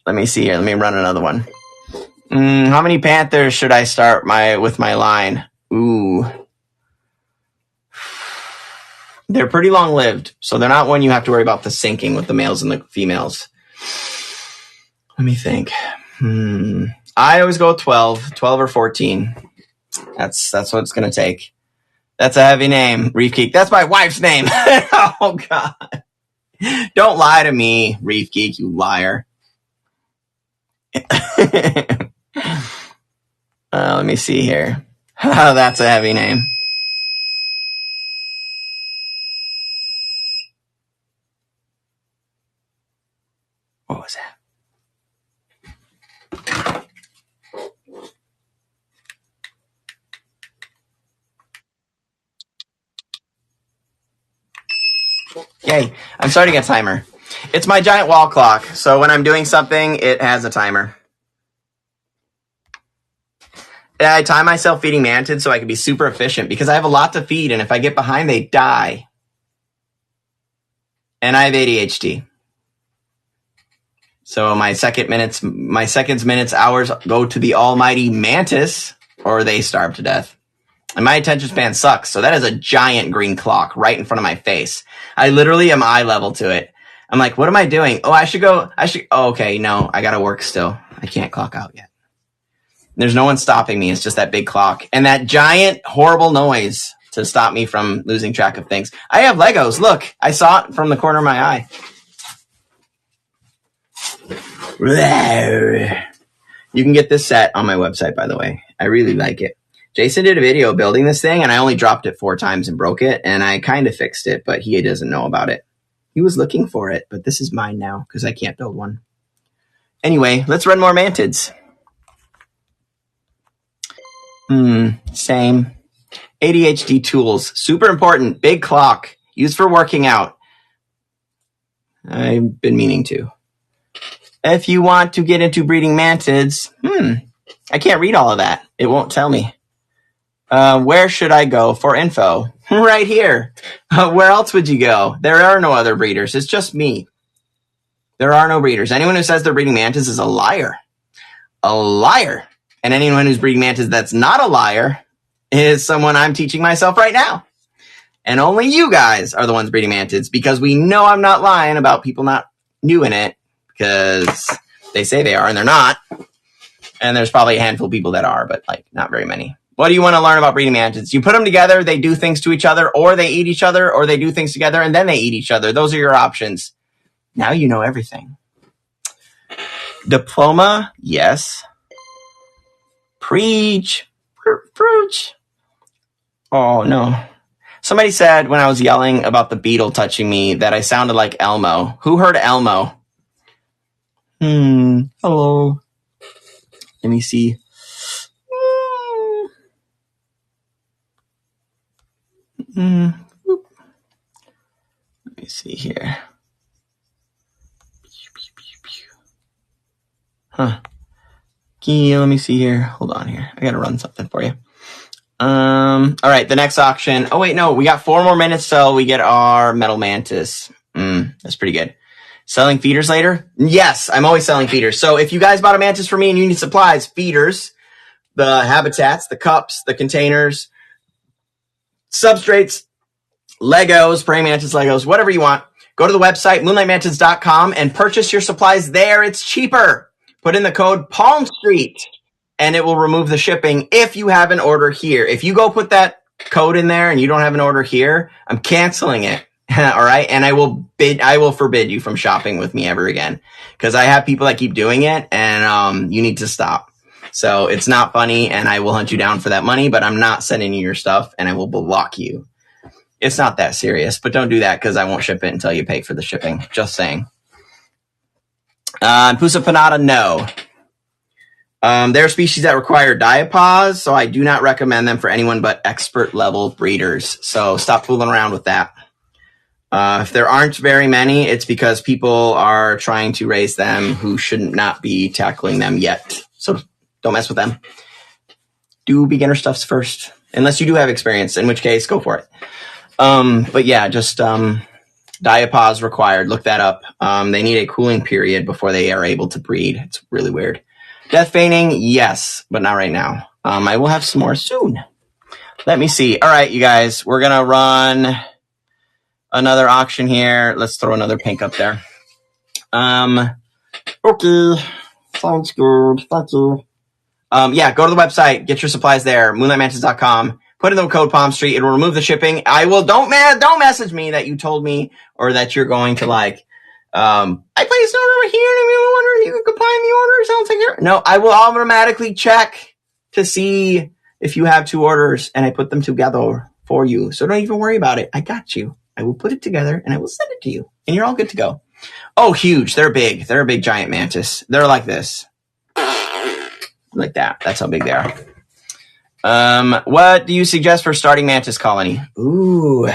Let me see here. Let me run another one. How many panthers should I start with my line? Ooh. They're pretty long-lived, so they're not one you have to worry about the sinking with the males and the females. Let me think. I always go 12 or 14. That's what it's going to take. That's a heavy name, Reef Geek. That's my wife's name. Oh, God. Don't lie to me, Reef Geek, you liar. Let me see here. Oh, that's a heavy name. What was that? Yay, I'm starting a timer. It's my giant wall clock, so when I'm doing something, it has a timer. And I time myself feeding mantids so I can be super efficient because I have a lot to feed, and if I get behind, they die. And I have ADHD. So my seconds, minutes, hours go to the almighty Mantis, or they starve to death. And my attention span sucks. So that is a giant green clock right in front of my face. I literally am eye level to it. I'm like, what am I doing? Oh, oh, okay, no, I gotta work still. I can't clock out yet. There's no one stopping me. It's just that big clock. And that giant, horrible noise to stop me from losing track of things. I have Legos. Look, I saw it from the corner of my eye. You can get this set on my website, by the way. I really like it. Jason did a video building this thing, and I only dropped it 4 times and broke it, and I kind of fixed it, but he doesn't know about it. He was looking for it, but this is mine now because I can't build one. Anyway, let's run more mantids. Same. ADHD tools. Super important. Big clock. Used for working out. I've been meaning to. If you want to get into breeding mantids, I can't read all of that. It won't tell me. Where should I go for info? Right here. Where else would you go? There are no other breeders. It's just me. There are no breeders. Anyone who says they're breeding mantids is a liar. A liar. And anyone who's breeding mantids that's not a liar is someone I'm teaching myself right now. And only you guys are the ones breeding mantids because we know I'm not lying about people not doing it because they say they are and they're not. And there's probably a handful of people that are, but like not very many. What do you want to learn about breeding mantids? You put them together, they do things to each other, or they eat each other, or they do things together and then they eat each other. Those are your options. Now you know everything. Diploma, yes. Preach. Preach. Oh, no. Somebody said when I was yelling about the beetle touching me that I sounded like Elmo. Who heard Elmo? Hello. Let me see. Let me see here. Huh. Let me see here. Hold on here. I gotta run something for you. All right, the next auction. Oh wait, no, we got 4 more minutes till we get our metal mantis. That's pretty good. Selling feeders later? Yes, I'm always selling feeders. So if you guys bought a mantis for me and you need supplies, feeders, the habitats, the cups, the containers, substrates, Legos, praying mantis Legos, whatever you want, go to the website, moonlightmantis.com, and purchase your supplies there. It's cheaper. Put in the code Palm Street, and it will remove the shipping if you have an order here. If you go put that code in there and you don't have an order here, I'm canceling it. All right. And I will forbid you from shopping with me ever again, because I have people that keep doing it, and you need to stop. So it's not funny, and I will hunt you down for that money, but I'm not sending you your stuff, and I will block you. It's not that serious, but don't do that, because I won't ship it until you pay for the shipping. Just saying. Pusa Panada, no. There are species that require diapause, so I do not recommend them for anyone but expert level breeders. So stop fooling around with that. If there aren't very many, it's because people are trying to raise them who shouldn't not be tackling them yet. So don't mess with them. Do beginner stuffs first, unless you do have experience, in which case go for it. But yeah, just diapause required. Look that up. They need a cooling period before they are able to breed. It's really weird. Death feigning, yes, but not right now. I will have some more soon. Let me see. All right, you guys, we're gonna run another auction here. Let's throw another pink up there. Okay, sounds good. Thank you. Yeah, go to the website, get your supplies there, moonlightmantis.com. Put in the code Palm Street. It will remove the shipping. Don't message me that you told me, or that you're going to I placed an order over here and I'm wondering if you could comply in the order. Sounds like you're... No, I will automatically check to see if you have 2 orders, and I put them together for you. So don't even worry about it. I got you. I will put it together and I will send it to you, and you're all good to go. Oh, huge. They're big. They're a big giant mantis. They're like this. Like that. That's how big they are. What do you suggest for starting mantis colony? Ooh,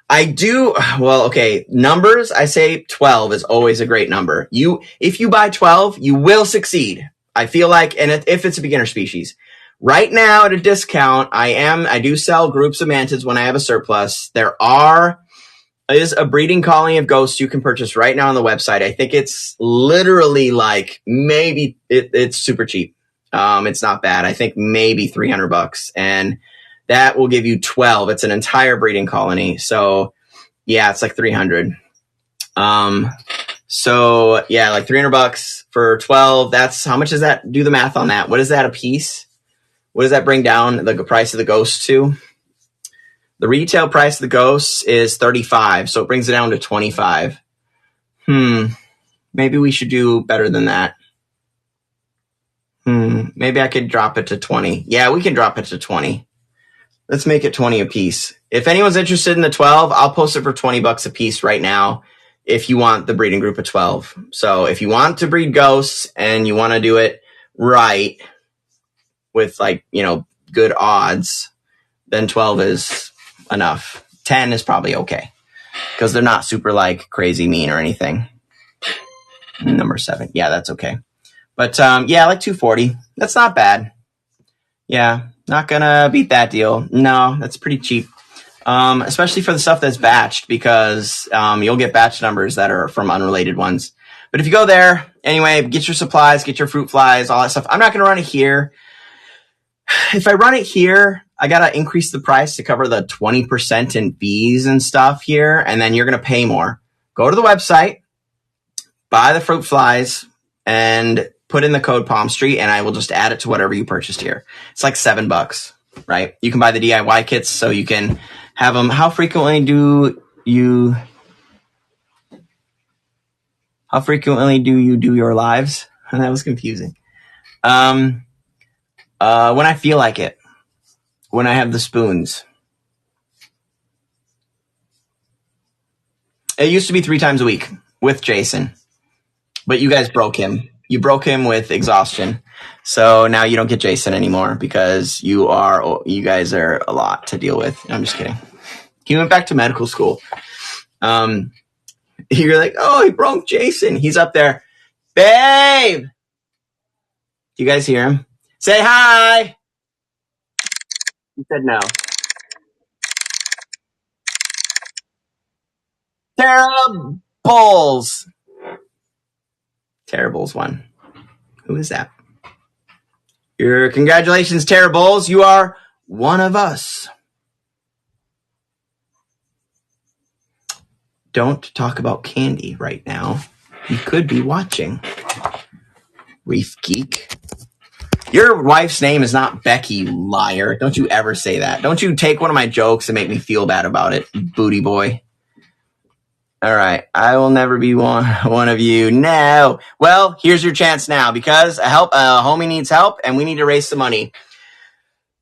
I do. Well, okay. Numbers, I say 12 is always a great number. If you buy 12, you will succeed. I feel like, and if it's a beginner species. Right now at a discount, I do sell groups of mantids when I have a surplus. There is a breeding colony of ghosts you can purchase right now on the website. I think it's literally it's super cheap. It's not bad. I think maybe $300, and that will give you 12. It's an entire breeding colony. So yeah, it's like 300. So yeah, like $300 for 12. That's how much is that? Do the math on that. What is that a piece? What does that bring down the price of the ghosts to? The retail price of the ghosts is 35. So it brings it down to 25. Maybe we should do better than that. Maybe I could drop it to 20. Yeah, we can drop it to 20. Let's make it 20 a piece. If anyone's interested in the 12, I'll post it for $20 a piece right now if you want the breeding group of 12. So if you want to breed ghosts and you want to do it right with good odds, then 12 is enough. 10 is probably okay because they're not super crazy mean or anything. Number 7. Yeah, that's okay. But yeah, like 240. That's not bad. Yeah, not gonna beat that deal. No, that's pretty cheap. Especially for the stuff that's batched, because you'll get batch numbers that are from unrelated ones. But if you go there, anyway, get your supplies, get your fruit flies, all that stuff. I'm not gonna run it here. If I run it here, I gotta increase the price to cover the 20% in fees and stuff here, and then you're gonna pay more. Go to the website, buy the fruit flies, and put in the code Palm Street, and I will just add it to whatever you purchased here. It's like $7, right? You can buy the DIY kits so you can have them. How frequently do you do your lives? And that was confusing. When I feel like it, when I have the spoons. It used to be 3 times a week with Jason, but you guys broke him. You broke him with exhaustion. So now you don't get Jason anymore because you guys are a lot to deal with. I'm just kidding. He went back to medical school. You're like, oh, he broke Jason. He's up there. Babe, Do you guys hear him? Say hi. He said no. Terribles. Terribles won. Who is that? Your congratulations, Terribles. You are one of us. Don't talk about candy right now. You could be watching. Reef Geek. Your wife's name is not Becky, you liar. Don't you ever say that. Don't you take one of my jokes and make me feel bad about it, booty boy. All right. I will never be one of you. No. Well, here's your chance now because a homie needs help and we need to raise some money.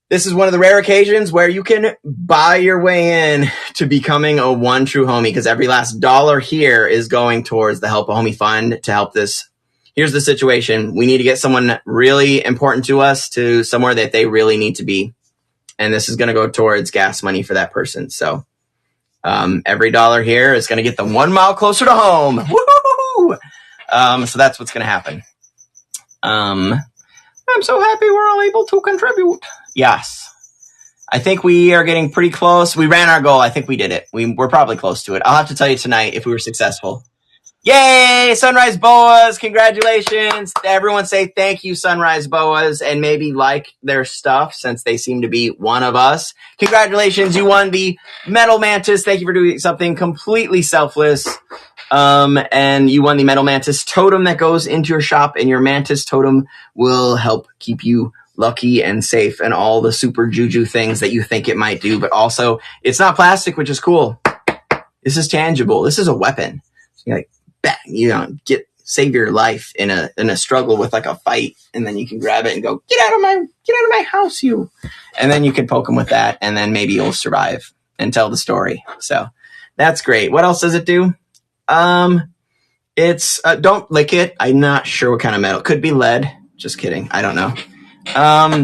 This is one of the rare occasions where you can buy your way in to becoming a one true homie because every last dollar here is going towards the Help a Homie Fund to help this. Here's the situation. We need to get someone really important to us to somewhere that they really need to be. And this is going to go towards gas money for that person. So every dollar here is going to get them 1 mile closer to home. Woo-hoo-hoo! So that's what's going to happen. I'm so happy we're all able to contribute. Yes. I think we are getting pretty close. We ran our goal. I think we did it. We're probably close to it. I'll have to tell you tonight if we were successful. Yay! Sunrise Boas! Congratulations! Everyone say thank you, Sunrise Boas, and maybe like their stuff since they seem to be one of us. Congratulations, you won the Metal Mantis. Thank you for doing something completely selfless. And you won the Metal Mantis totem that goes into your shop, and your Mantis totem will help keep you lucky and safe and all the super juju things that you think it might do. But also, it's not plastic, which is cool. This is tangible. This is a weapon. So you're like, bang, save your life in a struggle with like a fight, and then you can grab it and go, get out of my house, you. And then you can poke them with that, and then maybe you'll survive and tell the story. So that's great. What else does it do? It's don't lick it. I'm not sure what kind of metal. Could be lead. Just kidding. I don't know.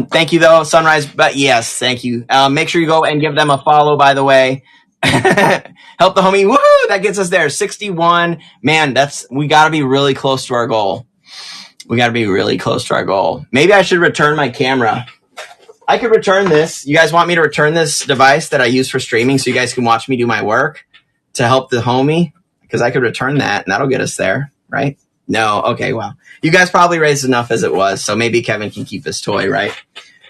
Thank you though, Sunrise. But yes, thank you. Make sure you go and give them a follow, by the way. Help the homie. Woohoo! That gets us there. 61. Man, we gotta be really close to our goal. Maybe I should return my camera. I could return this. You guys want me to return this device that I use for streaming so you guys can watch me do my work to help the homie? Because I could return that and that'll get us there, right? No. Okay, well, you guys probably raised enough as it was, so maybe Kevin can keep his toy, right?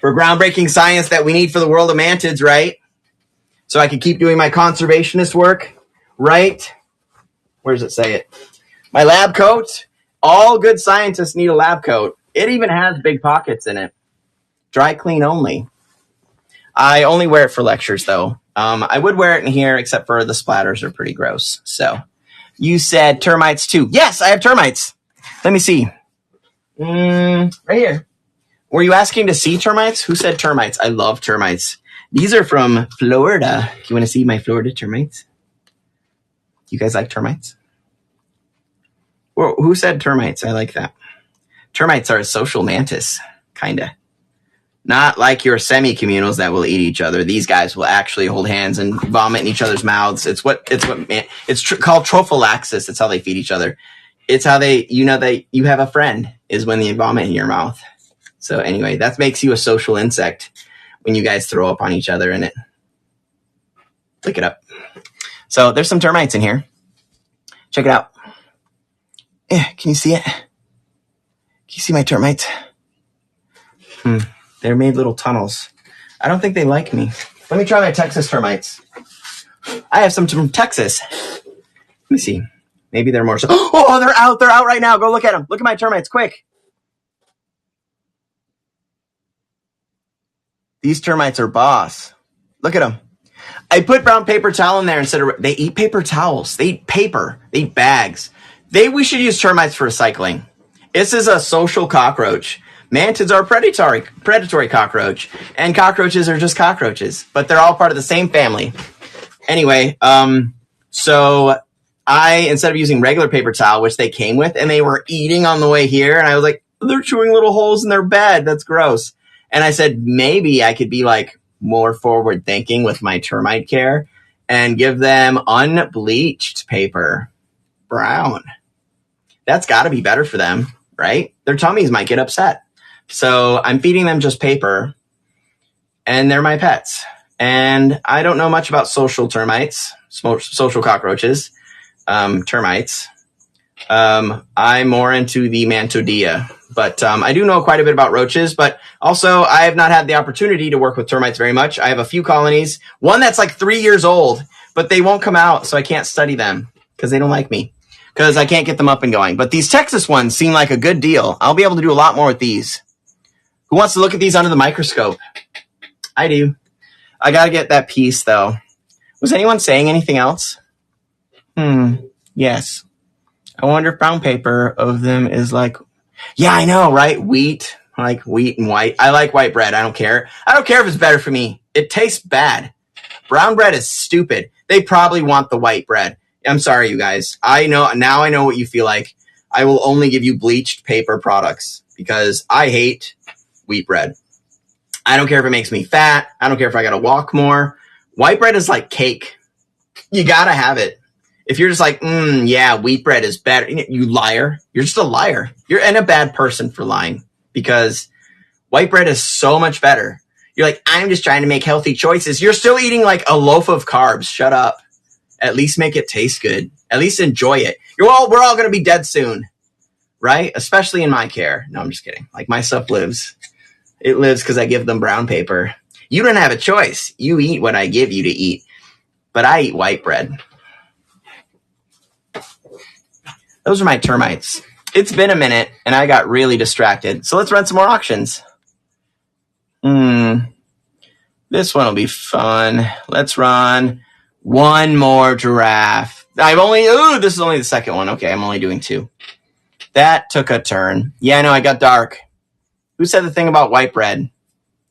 For groundbreaking science that we need for the world of mantids, right? So I can keep doing my conservationist work, right? Where does it say it? My lab coat. All good scientists need a lab coat. It even has big pockets in it. Dry clean only. I only wear it for lectures, though. I would wear it in here, except for the splatters are pretty gross. So you said termites, too. Yes, I have termites. Let me see. Right here. Were you asking to see termites? Who said termites? I love termites. These are from Florida. Do you want to see my Florida termites? You guys like termites? Well, who said termites? I like that. Termites are a social mantis, kind of. Not like your semi-communals that will eat each other. These guys will actually hold hands and vomit in each other's mouths. It's called trophallaxis. It's how they feed each other. It's how they you have a friend is when they vomit in your mouth. So anyway, that makes you a social insect when you guys throw up on each other in it. Look it up. So there's some termites in here. Check it out. Yeah, can you see it? Can you see my termites? They're made little tunnels. I don't think they like me. Let me try my Texas termites. I have some from Texas. Let me see. Maybe they're more. Oh, they're out. They're out right now. Go look at them. Look at my termites, quick. These termites are boss. Look at them. I put brown paper towel in there instead of. They eat paper towels. They eat paper. They eat bags. We should use termites for recycling. This is a social cockroach. Mantids are predatory cockroach, and cockroaches are just cockroaches, but they're all part of the same family. Anyway, so instead of using regular paper towel, which they came with, and they were eating on the way here, and I was like, they're chewing little holes in their bed. That's gross. And I said, maybe I could be like more forward thinking with my termite care and give them unbleached paper, brown. That's got to be better for them, right? Their tummies might get upset. So I'm feeding them just paper, and they're my pets. And I don't know much about social termites, social cockroaches, termites. I'm more into the Mantodea, but I do know quite a bit about roaches, but also I have not had the opportunity to work with termites very much. I have a few colonies, one that's like 3 years old, but they won't come out, so I can't study them because they don't like me, because I can't get them up and going. But these Texas ones seem like a good deal. I'll be able to do a lot more with these. Who wants to look at these under the microscope? I do. I got to get that piece, though. Was anyone saying anything else? Yes. I wonder if brown paper of them is like, yeah, I know, right? Wheat, like wheat and white. I like white bread. I don't care. I don't care if it's better for me. It tastes bad. Brown bread is stupid. They probably want the white bread. I'm sorry, you guys. I know what you feel like. I will only give you bleached paper products because I hate wheat bread. I don't care if it makes me fat. I don't care if I got to walk more. White bread is like cake. You got to have it. If you're just like, yeah, wheat bread is better, you liar. You're just a liar. You're and a bad person for lying, because white bread is so much better. You're like, I'm just trying to make healthy choices. You're still eating like a loaf of carbs. Shut up. At least make it taste good. At least enjoy it. We're all going to be dead soon, right? Especially in my care. No, I'm just kidding. Like, my stuff lives. It lives because I give them brown paper. You don't have a choice. You eat what I give you to eat. But I eat white bread. Those are my termites. It's been a minute, and I got really distracted. So let's run some more auctions. This one will be fun. Let's run one more giraffe. This is only the second one. Okay, I'm only doing 2. That took a turn. Yeah, I know, I got dark. Who said the thing about white bread?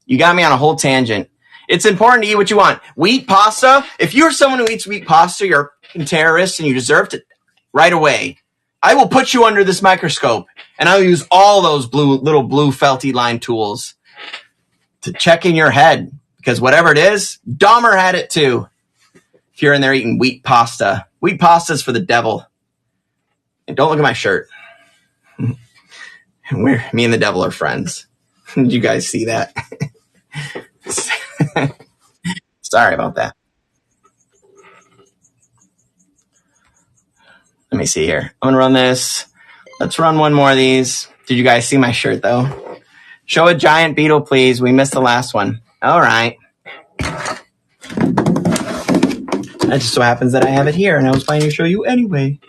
You got me on a whole tangent. It's important to eat what you want. Wheat pasta? If you're someone who eats wheat pasta, you're a terrorist and you deserve to right away. I will put you under this microscope, and I'll use all those little blue felty line tools to check in your head, because whatever it is, Dahmer had it too. If you're in there eating wheat pasta is for the devil. And don't look at my shirt. Me and the devil are friends. Did you guys see that? Sorry about that. Let me see here. I'm going to run this. Let's run one more of these. Did you guys see my shirt, though? Show a giant beetle, please. We missed the last one. All right. It just so happens that I have it here, and I was planning to show you anyway.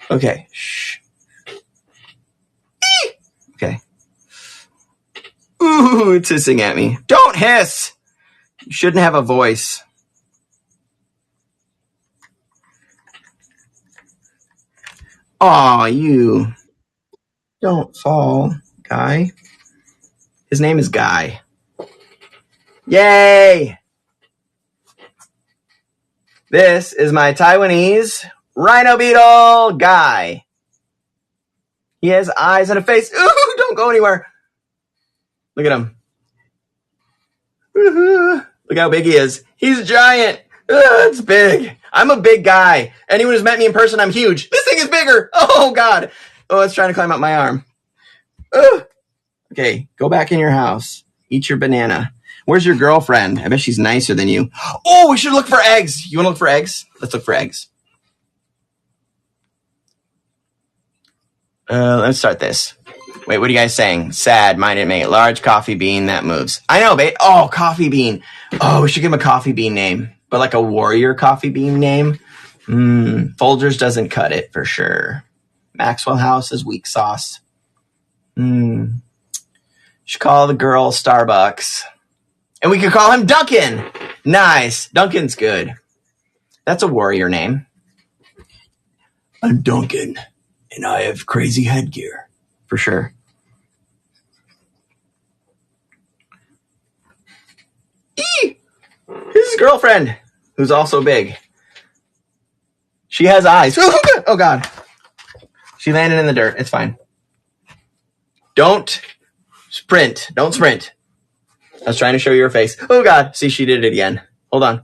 Okay. Shh. Okay. Ooh, it's hissing at me. Don't hiss! You shouldn't have a voice. Aw, you. Don't fall, Guy. His name is Guy. Yay! This is my Taiwanese rhino beetle, Guy. He has eyes and a face. Ooh, don't go anywhere. Look at him. Look how big he is. He's giant. It's big. I'm a big guy. Anyone who's met me in person, I'm huge. This thing is bigger. Oh, God. Oh, it's trying to climb up my arm. Okay, go back in your house. Eat your banana. Where's your girlfriend? I bet she's nicer than you. Oh, we should look for eggs. You want to look for eggs? Let's look for eggs. Let's start this. Wait, what are you guys saying? Sad, mine didn't make it. Large coffee bean, that moves. I know, babe. Oh, coffee bean. Oh, we should give him a coffee bean name. But like a warrior coffee bean name? Folgers doesn't cut it for sure. Maxwell House is weak sauce. Should call the girl Starbucks. And we could call him Duncan. Nice. Duncan's good. That's a warrior name. I'm Duncan, and I have crazy headgear. For sure. Eee! This is girlfriend, who's also big. She has eyes. Oh, God. She landed in the dirt. It's fine. Don't sprint. Don't sprint. I was trying to show you her face. Oh, God. See, she did it again. Hold on.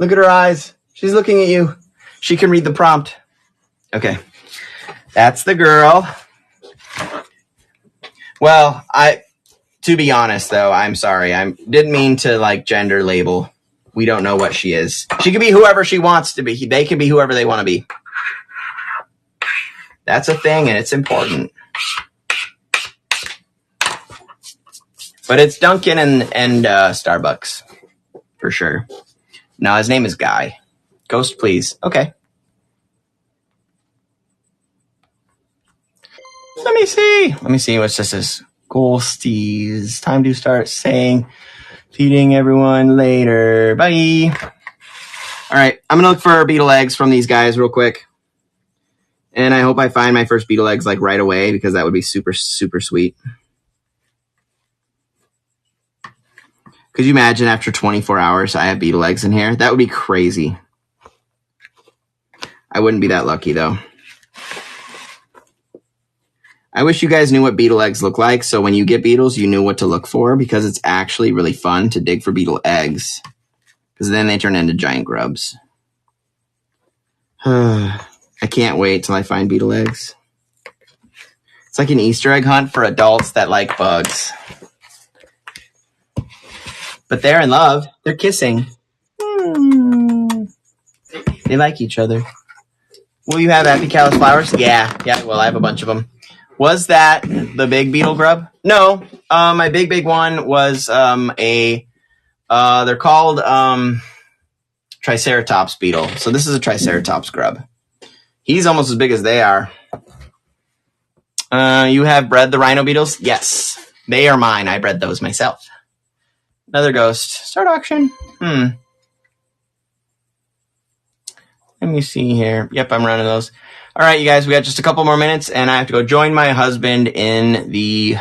Look at her eyes. She's looking at you. She can read the prompt. Okay. That's the girl. Well, to be honest, though, I'm sorry. I didn't mean to, like, gender label. We don't know what she is. She can be whoever she wants to be. They can be whoever they want to be. That's a thing, and it's important. But it's Duncan and Starbucks, for sure. No, his name is Guy. Ghost, please. Okay. Let me see what this is. Ghosties. Time to start saying, feeding everyone later. Bye. All right. I'm going to look for beetle eggs from these guys real quick. And I hope I find my first beetle eggs like right away, because that would be super, super sweet. Could you imagine after 24 hours I have beetle eggs in here? That would be crazy. I wouldn't be that lucky, though. I wish you guys knew what beetle eggs look like, so when you get beetles, you knew what to look for, because it's actually really fun to dig for beetle eggs, because then they turn into giant grubs. I can't wait till I find beetle eggs. It's like an Easter egg hunt for adults that like bugs. But they're in love. They're kissing. They like each other. Will you have Apicalus flowers? Yeah, well, I have a bunch of them. Was that the big beetle grub? No. My big one was they're called Triceratops beetle. So this is a Triceratops grub. He's almost as big as they are. You have bred the rhino beetles? Yes. They are mine. I bred those myself. Another ghost. Start auction. Let me see here. Yep, I'm running those. All right, you guys, we got just a couple more minutes, and I have to go join my husband in the...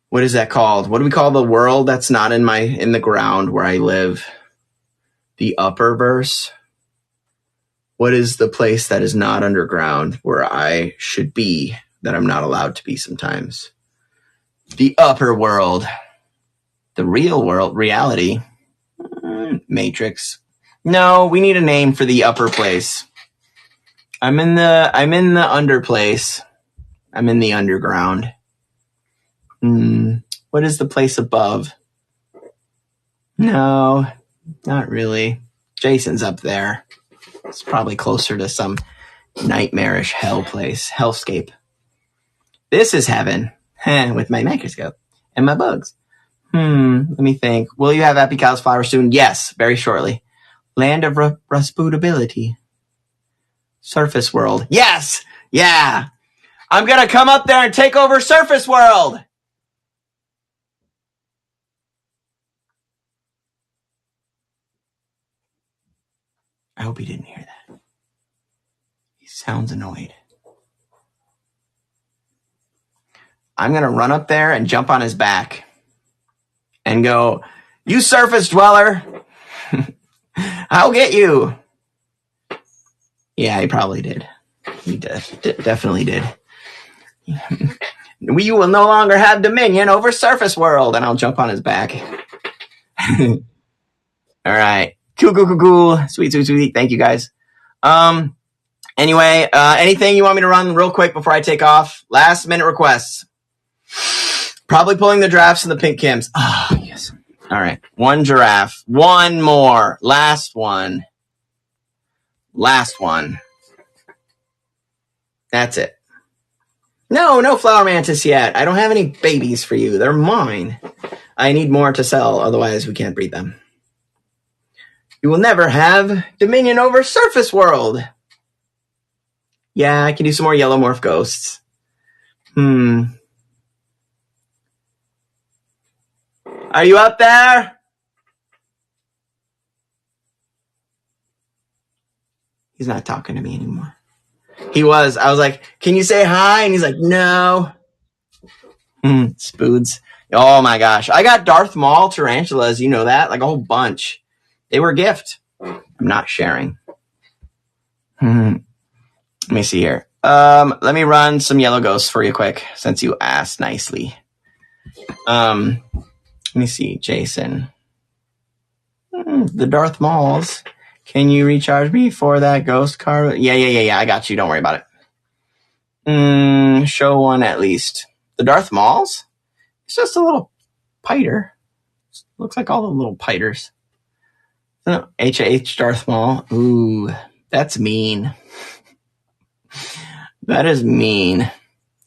What is that called? What do we call the world that's not in the ground where I live? The upper verse? What is the place that is not underground where I should be, that I'm not allowed to be sometimes? The upper world. The real world, reality. Matrix. No, we need a name for the upper place. I'm in the under place. I'm in the underground. What is the place above? No, not really. Jason's up there. It's probably closer to some nightmarish hell place. Hellscape. This is heaven. With my microscope and my bugs. Let me think. Will you have Apicalus flowers soon? Yes, very shortly. Land of Resputability. Surface World. Yes! Yeah! I'm gonna come up there and take over Surface World! I hope he didn't hear that. He sounds annoyed. I'm gonna run up there and jump on his back and go, "You surface dweller! I'll get you!" Yeah, he probably did. He definitely did. You will no longer have dominion over Surface World, and I'll jump on his back. All right. Cool. Sweet. Thank you, guys. Anyway, anything you want me to run real quick before I take off? Last minute requests. Probably pulling the giraffes and the pink Kims. Oh, yes. All right. One giraffe. One more. Last one. That's it. No flower mantis yet. I don't have any babies for you. They're mine. I need more to sell. Otherwise, we can't breed them. You will never have dominion over Surface World. Yeah, I can do some more yellow morph ghosts. Are you up there? He's not talking to me anymore. He was. I was like, "Can you say hi?" And he's like, "No." Spoods. Oh my gosh. I got Darth Maul tarantulas. You know that? Like a whole bunch. They were a gift. I'm not sharing. Let me see here. Let me run some yellow ghosts for you quick, since you asked nicely. Let me see. Jason. The Darth Mauls. Can you recharge me for that ghost car? Yeah. I got you. Don't worry about it. Show one at least. The Darth Mauls? It's just a little piter. Looks like all the little piters. H Darth Maul. Ooh, that's mean. That is mean.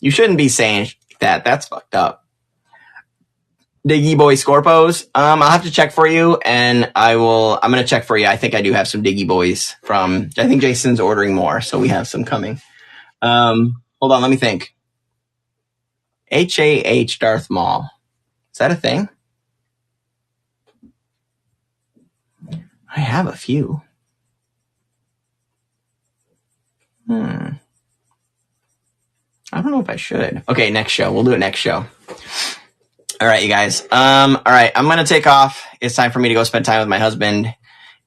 You shouldn't be saying that. That's fucked up. Diggy Boy Scorpos. I'll have to check for you, and I'm gonna check for you. I think I do have some Diggy Boys I think Jason's ordering more, so we have some coming. Hold on, let me think. H Darth Maul. Is that a thing? I have a few. I don't know if I should. Okay, next show. We'll do it next show. All right, you guys. All right, I'm going to take off. It's time for me to go spend time with my husband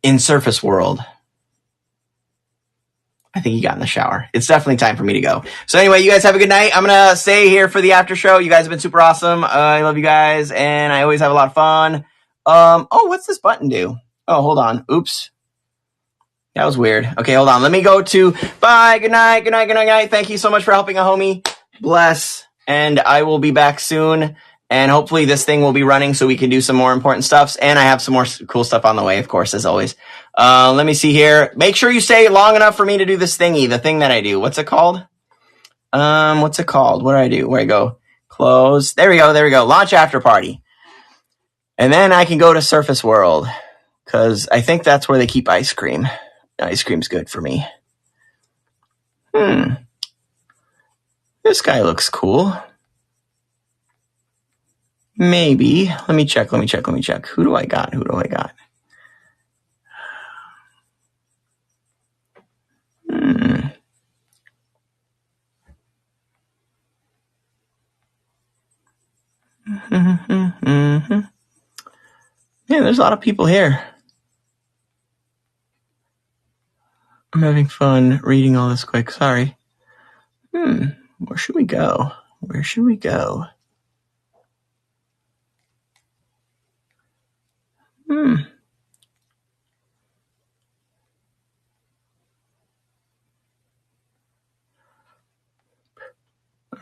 in Surface World. I think he got in the shower. It's definitely time for me to go. So anyway, you guys have a good night. I'm going to stay here for the after show. You guys have been super awesome. I love you guys, and I always have a lot of fun. What's this button do? Oh, hold on. Oops. That was weird. Okay, hold on. Let me go to bye. Good night. Good night. Good night. Good night. Thank you so much for helping a homie. Bless. And I will be back soon. And hopefully this thing will be running so we can do some more important stuffs. And I have some more cool stuff on the way, of course, as always. Let me see here. Make sure you stay long enough for me to do this thingy, the thing that I do. What's it called? What's it called? What do I do? Where I go? Close. There we go. There we go. Launch after party. And then I can go to Surface World because I think that's where they keep ice cream. Ice cream's good for me. This guy looks cool. Maybe. Let me check. Who do I got? Yeah, there's a lot of people here. I'm having fun reading all this quick. Sorry. Where should we go?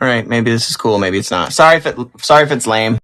All right, maybe this is cool, maybe it's not. Sorry if it's lame.